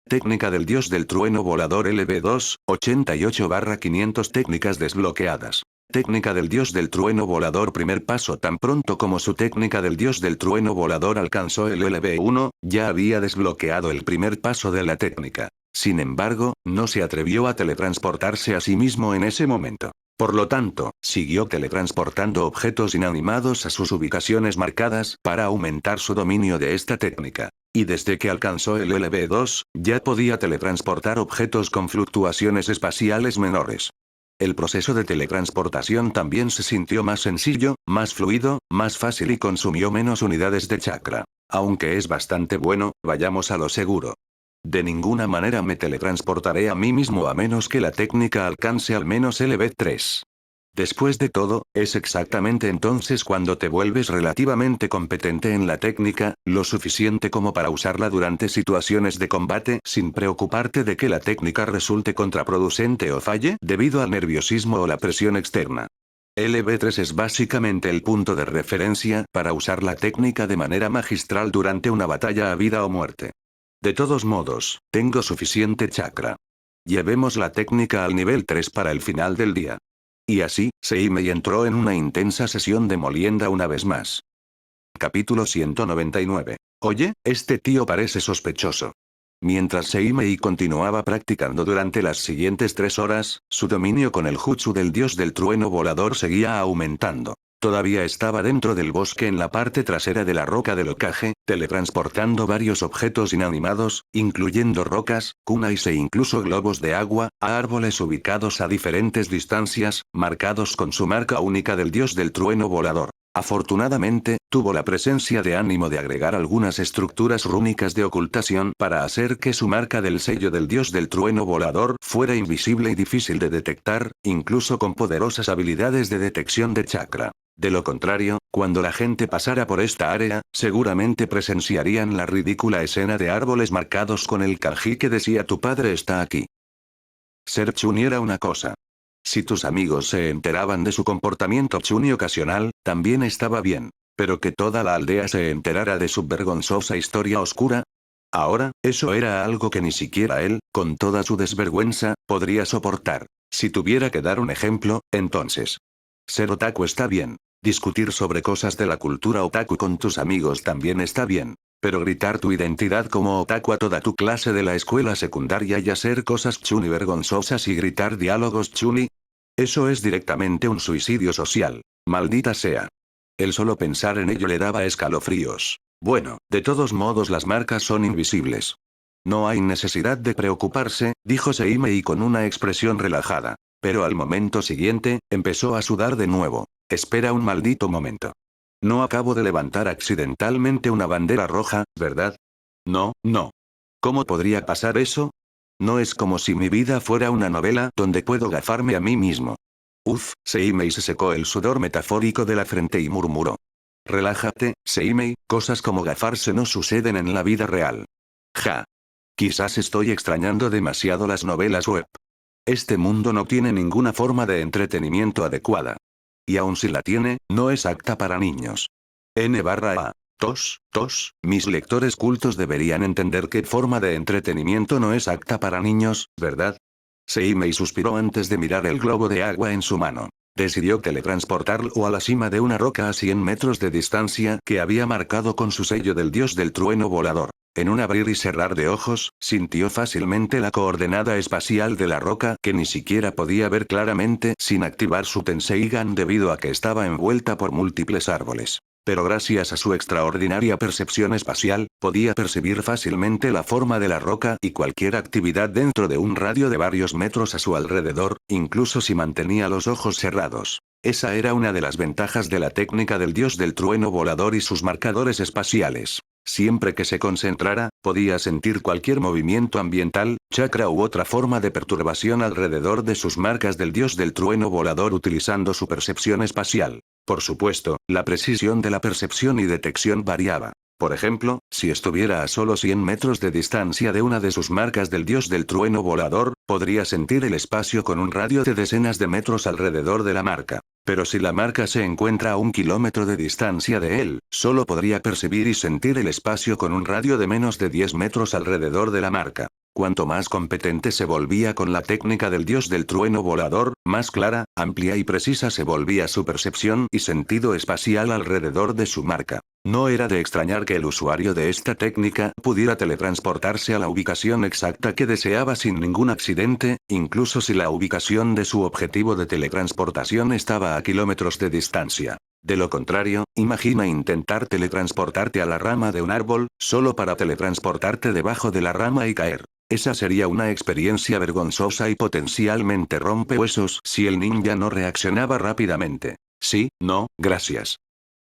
Técnica del dios del trueno volador LB2, 88/500 técnicas desbloqueadas. Técnica del dios del trueno volador primer paso tan pronto como su técnica del dios del trueno volador alcanzó el LB1, ya había desbloqueado el primer paso de la técnica. Sin embargo, no se atrevió a teletransportarse a sí mismo en ese momento. Por lo tanto, siguió teletransportando objetos inanimados a sus ubicaciones marcadas para aumentar su dominio de esta técnica. Y desde que alcanzó el LB2, ya podía teletransportar objetos con fluctuaciones espaciales menores. El proceso de teletransportación también se sintió más sencillo, más fluido, más fácil y consumió menos unidades de chakra. Aunque es bastante bueno, vayamos a lo seguro. De ninguna manera me teletransportaré a mí mismo a menos que la técnica alcance al menos LB3. Después de todo, es exactamente entonces cuando te vuelves relativamente competente en la técnica, lo suficiente como para usarla durante situaciones de combate sin preocuparte de que la técnica resulte contraproducente o falle debido al nerviosismo o la presión externa. LB3 es básicamente el punto de referencia para usar la técnica de manera magistral durante una batalla a vida o muerte. De todos modos, tengo suficiente chakra. Llevemos la técnica al nivel 3 para el final del día. Y así, Seimei entró en una intensa sesión de molienda una vez más. Capítulo 199. Oye, este tío parece sospechoso. Mientras Seimei continuaba practicando durante las siguientes 3 horas, su dominio con el jutsu del dios del trueno volador seguía aumentando. Todavía estaba dentro del bosque en la parte trasera de la roca del Hokage, teletransportando varios objetos inanimados, incluyendo rocas, kunais e incluso globos de agua, a árboles ubicados a diferentes distancias, marcados con su marca única del dios del trueno volador. Afortunadamente, tuvo la presencia de ánimo de agregar algunas estructuras rúnicas de ocultación para hacer que su marca del sello del dios del trueno volador fuera invisible y difícil de detectar, incluso con poderosas habilidades de detección de chakra. De lo contrario, cuando la gente pasara por esta área, seguramente presenciarían la ridícula escena de árboles marcados con el kanji que decía tu padre está aquí. Ser Chuni era una cosa. Si tus amigos se enteraban de su comportamiento Chuni ocasional, también estaba bien. Pero que toda la aldea se enterara de su vergonzosa historia oscura. Ahora, eso era algo que ni siquiera él, con toda su desvergüenza, podría soportar. Si tuviera que dar un ejemplo, entonces. Ser otaku está bien. Discutir sobre cosas de la cultura otaku con tus amigos también está bien. Pero gritar tu identidad como otaku a toda tu clase de la escuela secundaria y hacer cosas chuni vergonzosas y gritar diálogos chuni. Eso es directamente un suicidio social. Maldita sea. El solo pensar en ello le daba escalofríos. Bueno, de todos modos las marcas son invisibles. No hay necesidad de preocuparse, dijo Seimei con una expresión relajada. Pero al momento siguiente, empezó a sudar de nuevo. Espera un maldito momento. No acabo de levantar accidentalmente una bandera roja, ¿verdad? No, no. ¿Cómo podría pasar eso? No es como si mi vida fuera una novela donde puedo gafarme a mí mismo. Uf, Seimei se secó el sudor metafórico de la frente y murmuró. Relájate, Seimei, cosas como gafarse no suceden en la vida real. Ja. Quizás estoy extrañando demasiado las novelas web. Este mundo no tiene ninguna forma de entretenimiento adecuada. Y aun si la tiene, no es apta para niños. N/A. Mis lectores cultos deberían entender que forma de entretenimiento no es apta para niños, ¿verdad? Seimei suspiró antes de mirar el globo de agua en su mano. Decidió teletransportarlo a la cima de una roca a 100 metros de distancia que había marcado con su sello del dios del trueno volador. En un abrir y cerrar de ojos, sintió fácilmente la coordenada espacial de la roca que ni siquiera podía ver claramente sin activar su Tenseigan debido a que estaba envuelta por múltiples árboles. Pero gracias a su extraordinaria percepción espacial, podía percibir fácilmente la forma de la roca y cualquier actividad dentro de un radio de varios metros a su alrededor, incluso si mantenía los ojos cerrados. Esa era una de las ventajas de la técnica del dios del trueno volador y sus marcadores espaciales. Siempre que se concentrara, podía sentir cualquier movimiento ambiental, chakra u otra forma de perturbación alrededor de sus marcas del dios del trueno volador utilizando su percepción espacial. Por supuesto, la precisión de la percepción y detección variaba. Por ejemplo, si estuviera a solo 100 metros de distancia de una de sus marcas del dios del trueno volador, podría sentir el espacio con un radio de decenas de metros alrededor de la marca. Pero si la marca se encuentra a 1 kilómetro de distancia de él, solo podría percibir y sentir el espacio con un radio de menos de 10 metros alrededor de la marca. Cuanto más competente se volvía con la técnica del dios del trueno volador, más clara, amplia y precisa se volvía su percepción y sentido espacial alrededor de su marca. No era de extrañar que el usuario de esta técnica pudiera teletransportarse a la ubicación exacta que deseaba sin ningún accidente, incluso si la ubicación de su objetivo de teletransportación estaba a kilómetros de distancia. De lo contrario, imagina intentar teletransportarte a la rama de un árbol, solo para teletransportarte debajo de la rama y caer. Esa sería una experiencia vergonzosa y potencialmente rompehuesos si el ninja no reaccionaba rápidamente. Sí, no, gracias.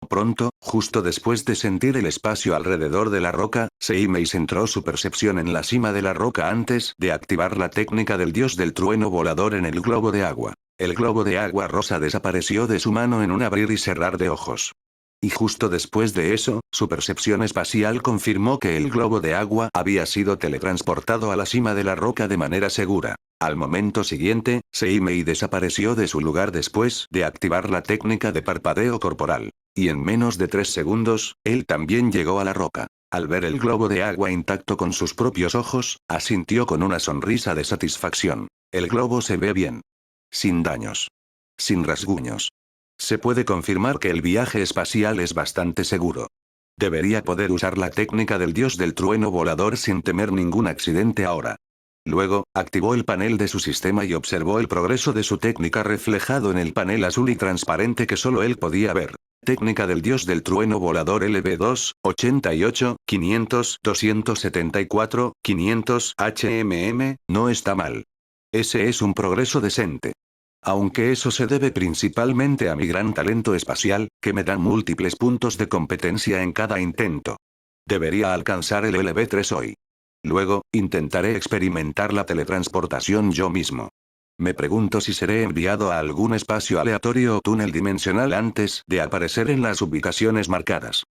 Pronto, justo después de sentir el espacio alrededor de la roca, Seimei centró su percepción en la cima de la roca antes de activar la técnica del dios del trueno volador en el globo de agua. El globo de agua rosa desapareció de su mano en un abrir y cerrar de ojos. Y justo después de eso, su percepción espacial confirmó que el globo de agua había sido teletransportado a la cima de la roca de manera segura. Al momento siguiente, Seimei desapareció de su lugar después de activar la técnica de parpadeo corporal. Y en menos de 3 segundos, él también llegó a la roca. Al ver el globo de agua intacto con sus propios ojos, asintió con una sonrisa de satisfacción. El globo se ve bien. Sin daños. Sin rasguños. Se puede confirmar que el viaje espacial es bastante seguro. Debería poder usar la técnica del dios del trueno volador sin temer ningún accidente ahora. Luego, activó el panel de su sistema y observó el progreso de su técnica reflejado en el panel azul y transparente que solo él podía ver. Técnica del dios del trueno volador LB2, 88, 500, 274, 500 HMM, no está mal. Ese es un progreso decente. Aunque eso se debe principalmente a mi gran talento espacial, que me da múltiples puntos de competencia en cada intento. Debería alcanzar el LB3 hoy. Luego, intentaré experimentar la teletransportación yo mismo. Me pregunto si seré enviado a algún espacio aleatorio o túnel dimensional antes de aparecer en las ubicaciones marcadas.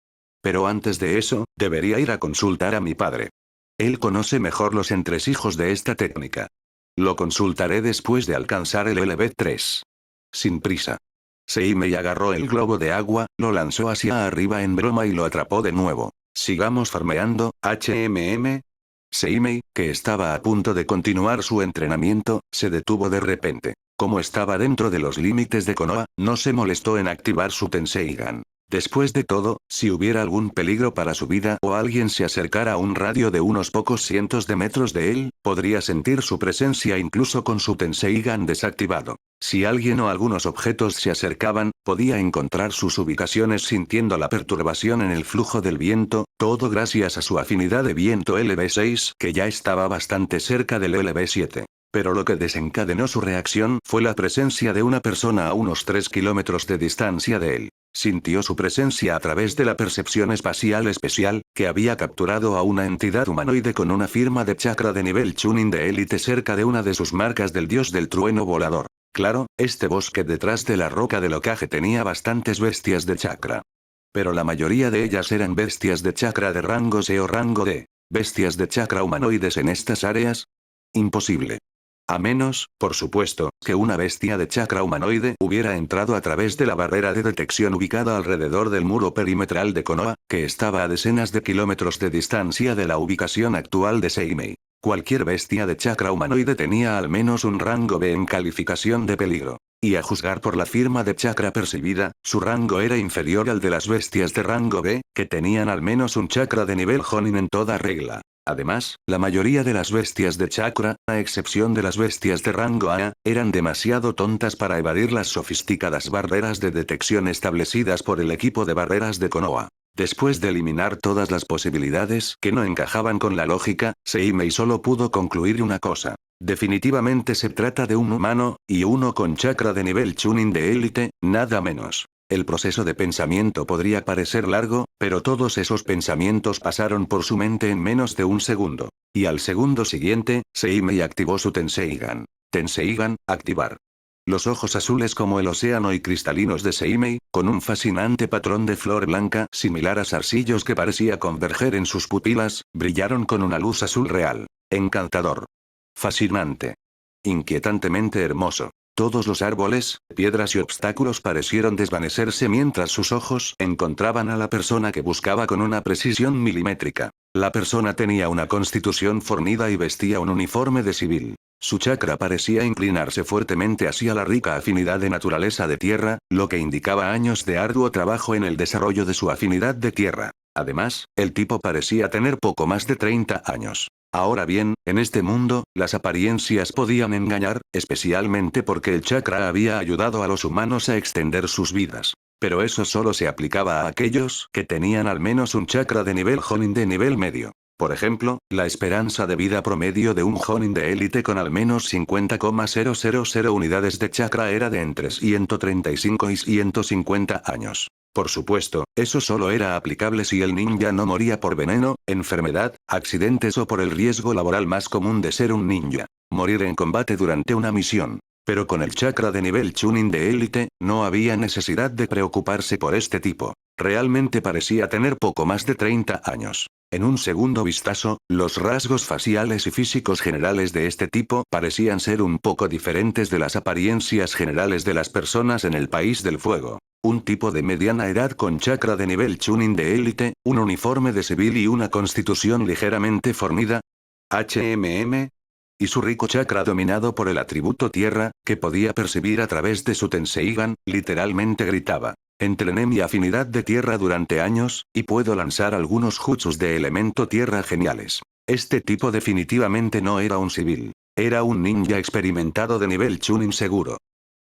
Pero antes de eso, debería ir a consultar a mi padre. Él conoce mejor los entresijos de esta técnica. Lo consultaré después de alcanzar el LB3. Sin prisa. Seimei agarró el globo de agua, lo lanzó hacia arriba en broma y lo atrapó de nuevo. Sigamos farmeando, HMM. Seimei, que estaba a punto de continuar su entrenamiento, se detuvo de repente. Como estaba dentro de los límites de Konoha, no se molestó en activar su Tenseigan. Después de todo, si hubiera algún peligro para su vida o alguien se acercara a un radio de unos pocos cientos de metros de él, podría sentir su presencia incluso con su Tenseigan desactivado. Si alguien o algunos objetos se acercaban, podía encontrar sus ubicaciones sintiendo la perturbación en el flujo del viento, todo gracias a su afinidad de viento LB6 que ya estaba bastante cerca del LB7. Pero lo que desencadenó su reacción fue la presencia de una persona a unos 3 kilómetros de distancia de él. Sintió su presencia a través de la percepción espacial especial, que había capturado a una entidad humanoide con una firma de chakra de nivel Chunin de élite cerca de una de sus marcas del dios del trueno volador. Claro, este bosque detrás de la roca del ocaje tenía bastantes bestias de chakra. Pero la mayoría de ellas eran bestias de chakra de rango C o rango D. ¿Bestias de chakra humanoides en estas áreas? Imposible. A menos, por supuesto, que una bestia de chakra humanoide hubiera entrado a través de la barrera de detección ubicada alrededor del muro perimetral de Konoha, que estaba a decenas de kilómetros de distancia de la ubicación actual de Seimei. Cualquier bestia de chakra humanoide tenía al menos un rango B en calificación de peligro. Y a juzgar por la firma de chakra percibida, su rango era inferior al de las bestias de rango B, que tenían al menos un chakra de nivel Jonin en toda regla. Además, la mayoría de las bestias de chakra, a excepción de las bestias de rango A, eran demasiado tontas para evadir las sofisticadas barreras de detección establecidas por el equipo de barreras de Konoha. Después de eliminar todas las posibilidades que no encajaban con la lógica, Seimei solo pudo concluir una cosa. Definitivamente se trata de un humano, y uno con chakra de nivel Chunin de élite, nada menos. El proceso de pensamiento podría parecer largo, pero todos esos pensamientos pasaron por su mente en menos de un segundo. Y al segundo siguiente, Seimei activó su Tenseigan. Tenseigan, activar. Los ojos azules como el océano y cristalinos de Seimei, con un fascinante patrón de flor blanca similar a zarcillos que parecía converger en sus pupilas, brillaron con una luz azul real. Encantador. Fascinante. Inquietantemente hermoso. Todos los árboles, piedras y obstáculos parecieron desvanecerse mientras sus ojos encontraban a la persona que buscaba con una precisión milimétrica. La persona tenía una constitución fornida y vestía un uniforme de civil. Su chakra parecía inclinarse fuertemente hacia la rica afinidad de naturaleza de tierra, lo que indicaba años de arduo trabajo en el desarrollo de su afinidad de tierra. Además, el tipo parecía tener poco más de 30 años. Ahora bien, en este mundo, las apariencias podían engañar, especialmente porque el chakra había ayudado a los humanos a extender sus vidas. Pero eso solo se aplicaba a aquellos que tenían al menos un chakra de nivel Jonin de nivel medio. Por ejemplo, la esperanza de vida promedio de un Jonin de élite con al menos 50,000 unidades de chakra era de entre 135 y 150 años. Por supuesto, eso solo era aplicable si el ninja no moría por veneno, enfermedad, accidentes o por el riesgo laboral más común de ser un ninja. Morir en combate durante una misión. Pero con el chakra de nivel Chunin de élite, no había necesidad de preocuparse por este tipo. Realmente parecía tener poco más de 30 años. En un segundo vistazo, los rasgos faciales y físicos generales de este tipo parecían ser un poco diferentes de las apariencias generales de las personas en el País del Fuego. Un tipo de mediana edad con chakra de nivel Chunin de élite, un uniforme de civil y una constitución ligeramente fornida. Y su rico chakra dominado por el atributo tierra, que podía percibir a través de su Tenseigan, literalmente gritaba. Entrené mi afinidad de tierra durante años, y puedo lanzar algunos jutsus de elemento tierra geniales. Este tipo definitivamente no era un civil. Era un ninja experimentado de nivel Chunin seguro.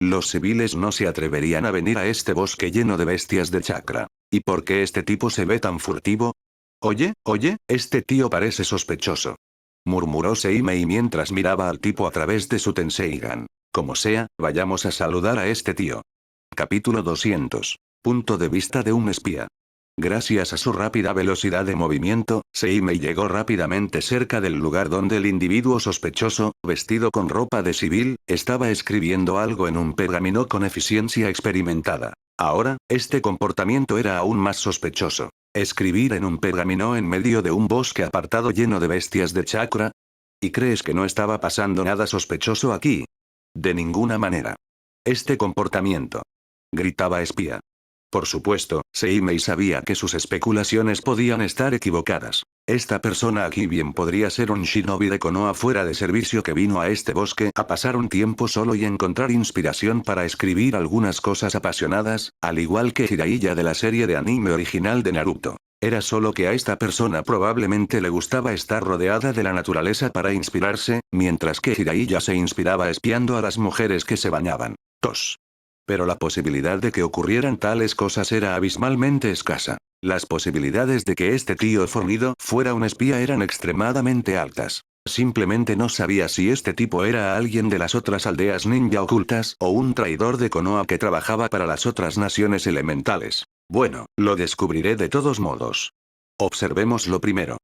Los civiles no se atreverían a venir a este bosque lleno de bestias de chakra. ¿Y por qué este tipo se ve tan furtivo? Oye, este tío parece sospechoso. Murmuró Seimei mientras miraba al tipo a través de su Tenseigan. Como sea, vayamos a saludar a este tío. Capítulo 200. Punto de vista de un espía. Gracias a su rápida velocidad de movimiento, Seimei llegó rápidamente cerca del lugar donde el individuo sospechoso, vestido con ropa de civil, estaba escribiendo algo en un pergamino con eficiencia experimentada. Ahora, este comportamiento era aún más sospechoso. ¿Escribir en un pergamino en medio de un bosque apartado lleno de bestias de chakra? ¿Y crees que no estaba pasando nada sospechoso aquí? De ninguna manera. Este comportamiento. Gritaba espía. Por supuesto, Seimei sabía que sus especulaciones podían estar equivocadas. Esta persona aquí bien podría ser un shinobi de Konoha fuera de servicio que vino a este bosque a pasar un tiempo solo y encontrar inspiración para escribir algunas cosas apasionadas, al igual que Jiraiya de la serie de anime original de Naruto. Era solo que a esta persona probablemente le gustaba estar rodeada de la naturaleza para inspirarse, mientras que Jiraiya se inspiraba espiando a las mujeres que se bañaban. Tos. Pero la posibilidad de que ocurrieran tales cosas era abismalmente escasa. Las posibilidades de que este tío fornido fuera un espía eran extremadamente altas. Simplemente no sabía si este tipo era alguien de las otras aldeas ninja ocultas o un traidor de Konoha que trabajaba para las otras naciones elementales. Bueno, lo descubriré de todos modos. Observémoslo primero.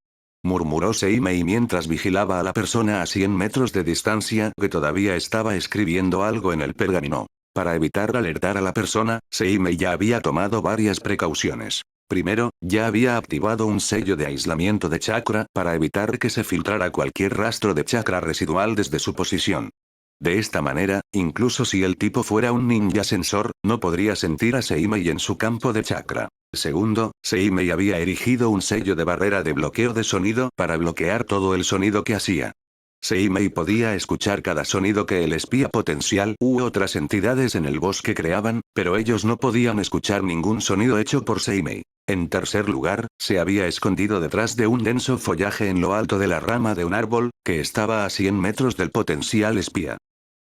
Murmuró Seimei mientras vigilaba a la persona a 100 metros de distancia que todavía estaba escribiendo algo en el pergamino. Para evitar alertar a la persona, Seimei ya había tomado varias precauciones. Primero, ya había activado un sello de aislamiento de chakra para evitar que se filtrara cualquier rastro de chakra residual desde su posición. De esta manera, incluso si el tipo fuera un ninja sensor, no podría sentir a Seimei en su campo de chakra. Segundo, Seimei había erigido un sello de barrera de bloqueo de sonido para bloquear todo el sonido que hacía. Seimei podía escuchar cada sonido que el espía potencial u otras entidades en el bosque creaban, pero ellos no podían escuchar ningún sonido hecho por Seimei. En tercer lugar, se había escondido detrás de un denso follaje en lo alto de la rama de un árbol, que estaba a 100 metros del potencial espía.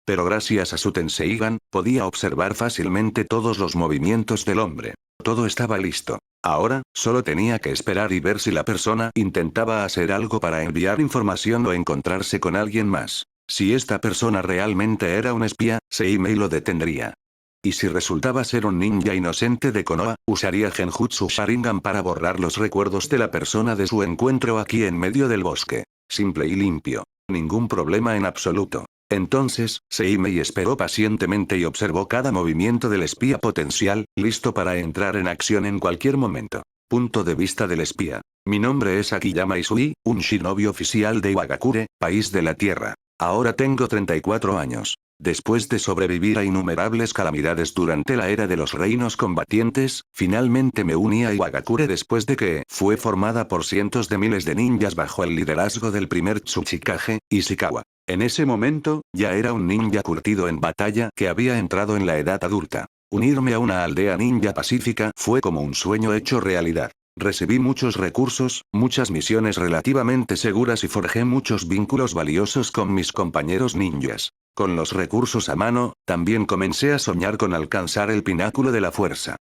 Pero gracias a su Tenseigan, podía observar fácilmente todos los movimientos del hombre. Todo estaba listo. Ahora, solo tenía que esperar y ver si la persona intentaba hacer algo para enviar información o encontrarse con alguien más. Si esta persona realmente era un espía, Seimei lo detendría. Y si resultaba ser un ninja inocente de Konoha, usaría Genjutsu Sharingan para borrar los recuerdos de la persona de su encuentro aquí en medio del bosque. Simple y limpio. Ningún problema en absoluto. Entonces, Seimei esperó pacientemente y observó cada movimiento del espía potencial, listo para entrar en acción en cualquier momento. Punto de vista del espía. Mi nombre es Akiyama Isui, un shinobi oficial de Iwagakure, país de la tierra. Ahora tengo 34 años. Después de sobrevivir a innumerables calamidades durante la era de los reinos combatientes, finalmente me uní a Iwagakure después de que fue formada por cientos de miles de ninjas bajo el liderazgo del primer Tsuchikage, Ishikawa. En ese momento, ya era un ninja curtido en batalla que había entrado en la edad adulta. Unirme a una aldea ninja pacífica fue como un sueño hecho realidad. Recibí muchos recursos, muchas misiones relativamente seguras y forjé muchos vínculos valiosos con mis compañeros ninjas. Con los recursos a mano, también comencé a soñar con alcanzar el pináculo de la fuerza.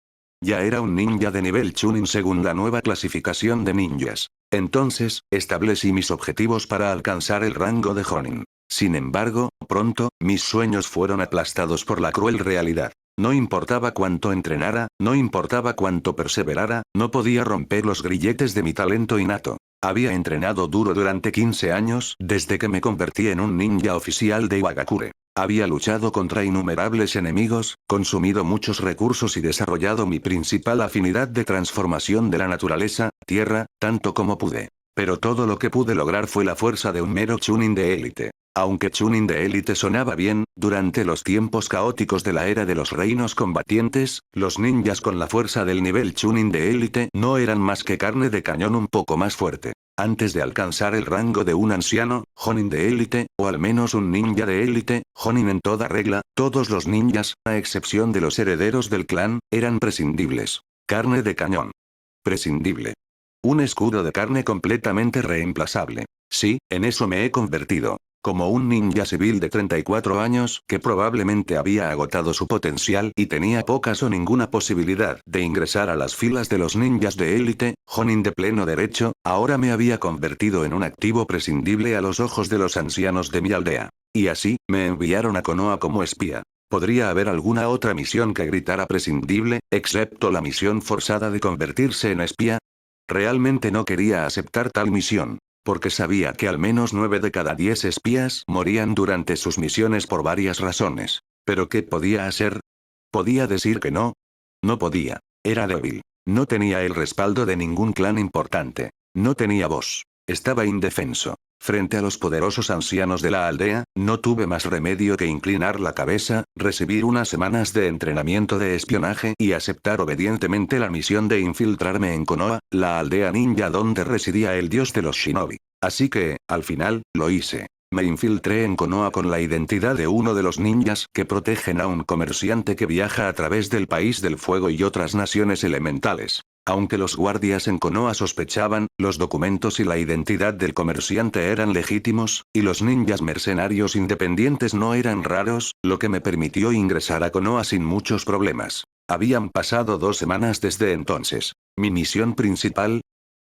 Ya era un ninja de nivel Chunin según la nueva clasificación de ninjas. Entonces, establecí mis objetivos para alcanzar el rango de Jonin. Sin embargo, pronto, mis sueños fueron aplastados por la cruel realidad. No importaba cuánto entrenara, no importaba cuánto perseverara, no podía romper los grilletes de mi talento innato. Había entrenado duro durante 15 años desde que me convertí en un ninja oficial de Iwagakure. Había luchado contra innumerables enemigos, consumido muchos recursos y desarrollado mi principal afinidad de transformación de la naturaleza, tierra, tanto como pude. Pero todo lo que pude lograr fue la fuerza de un mero Chunin de élite. Aunque Chunin de élite sonaba bien, durante los tiempos caóticos de la era de los reinos combatientes, los ninjas con la fuerza del nivel Chunin de élite no eran más que carne de cañón un poco más fuerte. Antes de alcanzar el rango de un anciano, Jonin de élite, o al menos un ninja de élite, Jonin en toda regla, todos los ninjas, a excepción de los herederos del clan, eran prescindibles. Carne de cañón. Prescindible. Un escudo de carne completamente reemplazable. Sí, en eso me he convertido. Como un ninja civil de 34 años, que probablemente había agotado su potencial y tenía pocas o ninguna posibilidad de ingresar a las filas de los ninjas de élite, Jonin de pleno derecho, ahora me había convertido en un activo prescindible a los ojos de los ancianos de mi aldea. Y así, me enviaron a Konoha como espía. ¿Podría haber alguna otra misión que gritara prescindible, excepto la misión forzada de convertirse en espía? Realmente no quería aceptar tal misión. Porque sabía que al menos 9 de cada 10 espías morían durante sus misiones por varias razones. ¿Pero qué podía hacer? ¿Podía decir que no? No podía. Era débil. No tenía el respaldo de ningún clan importante. No tenía voz. Estaba indefenso. Frente a los poderosos ancianos de la aldea, no tuve más remedio que inclinar la cabeza, recibir unas semanas de entrenamiento de espionaje y aceptar obedientemente la misión de infiltrarme en Konoha, la aldea ninja donde residía el dios de los shinobi. Así que, al final, lo hice. Me infiltré en Konoha con la identidad de uno de los ninjas que protegen a un comerciante que viaja a través del país del fuego y otras naciones elementales. Aunque los guardias en Konoha sospechaban, los documentos y la identidad del comerciante eran legítimos, y los ninjas mercenarios independientes no eran raros, lo que me permitió ingresar a Konoha sin muchos problemas. Habían pasado 2 semanas desde entonces. Mi misión principal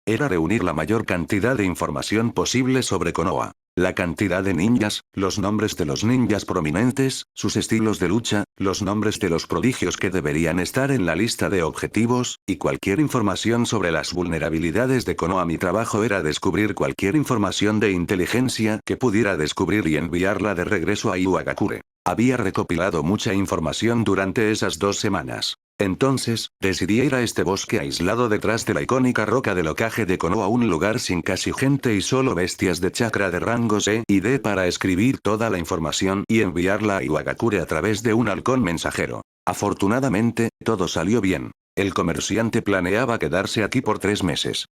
era reunir la mayor cantidad de información posible sobre Konoha. La cantidad de ninjas, los nombres de los ninjas prominentes, sus estilos de lucha, los nombres de los prodigios que deberían estar en la lista de objetivos, y cualquier información sobre las vulnerabilidades de Konoha. Mi trabajo era descubrir cualquier información de inteligencia que pudiera descubrir y enviarla de regreso a Iwagakure. Había recopilado mucha información durante esas 2 semanas. Entonces, decidí ir a este bosque aislado detrás de la icónica roca del Hokage de Konoha, un lugar sin casi gente y solo bestias de chakra de rangos E y D, para escribir toda la información y enviarla a Iwagakure a través de un halcón mensajero. Afortunadamente, todo salió bien. El comerciante planeaba quedarse aquí por 3 meses.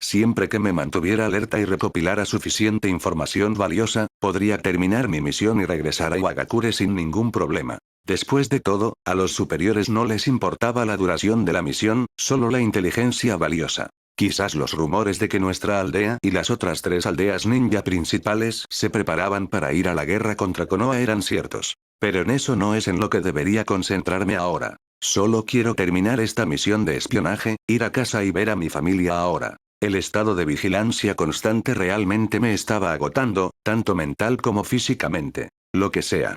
Siempre que me mantuviera alerta y recopilara suficiente información valiosa, podría terminar mi misión y regresar a Iwagakure sin ningún problema. Después de todo, a los superiores no les importaba la duración de la misión, solo la inteligencia valiosa. Quizás los rumores de que nuestra aldea y las otras 3 aldeas ninja principales se preparaban para ir a la guerra contra Konoha eran ciertos. Pero en eso no es en lo que debería concentrarme ahora. Solo quiero terminar esta misión de espionaje, ir a casa y ver a mi familia ahora. El estado de vigilancia constante realmente me estaba agotando, tanto mental como físicamente. Lo que sea.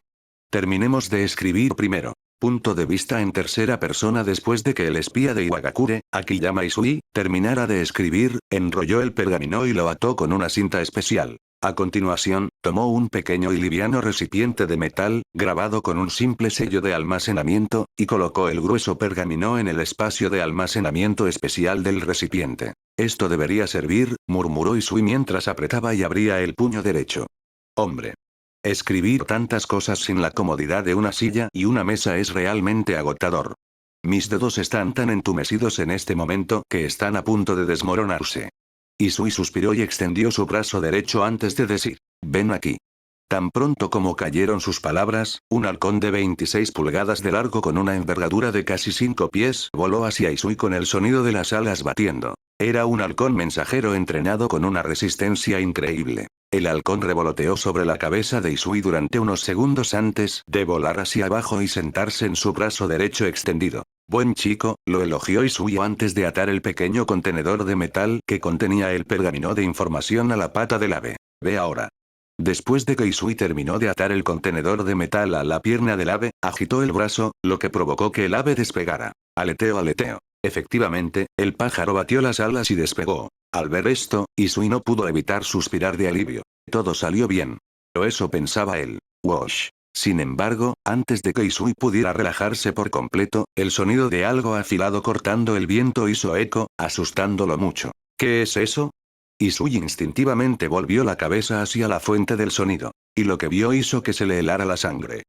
Terminemos de escribir primero. Punto de vista en tercera persona. Después de que el espía de Iwagakure, Akiyama Izui, terminara de escribir, enrolló el pergamino y lo ató con una cinta especial. A continuación, tomó un pequeño y liviano recipiente de metal, grabado con un simple sello de almacenamiento, y colocó el grueso pergamino en el espacio de almacenamiento especial del recipiente. Esto debería servir, murmuró Izui mientras apretaba y abría el puño derecho. Hombre. Escribir tantas cosas sin la comodidad de una silla y una mesa es realmente agotador. Mis dedos están tan entumecidos en este momento que están a punto de desmoronarse. Izui suspiró y extendió su brazo derecho antes de decir: ven aquí. Tan pronto como cayeron sus palabras, un halcón de 26 pulgadas de largo con una envergadura de casi 5 pies voló hacia Izui con el sonido de las alas batiendo. Era un halcón mensajero entrenado con una resistencia increíble. El halcón revoloteó sobre la cabeza de Izui durante unos segundos antes de volar hacia abajo y sentarse en su brazo derecho extendido. Buen chico, lo elogió Izui antes de atar el pequeño contenedor de metal que contenía el pergamino de información a la pata del ave. Ve ahora. Después de que Izui terminó de atar el contenedor de metal a la pierna del ave, agitó el brazo, lo que provocó que el ave despegara. Aleteo, aleteo. Efectivamente, el pájaro batió las alas y despegó. Al ver esto, Izui no pudo evitar suspirar de alivio. Todo salió bien. Pero eso pensaba él. Wosh. Sin embargo, antes de que Izui pudiera relajarse por completo, el sonido de algo afilado cortando el viento hizo eco, asustándolo mucho. ¿Qué es eso? Izui instintivamente volvió la cabeza hacia la fuente del sonido. Y lo que vio hizo que se le helara la sangre.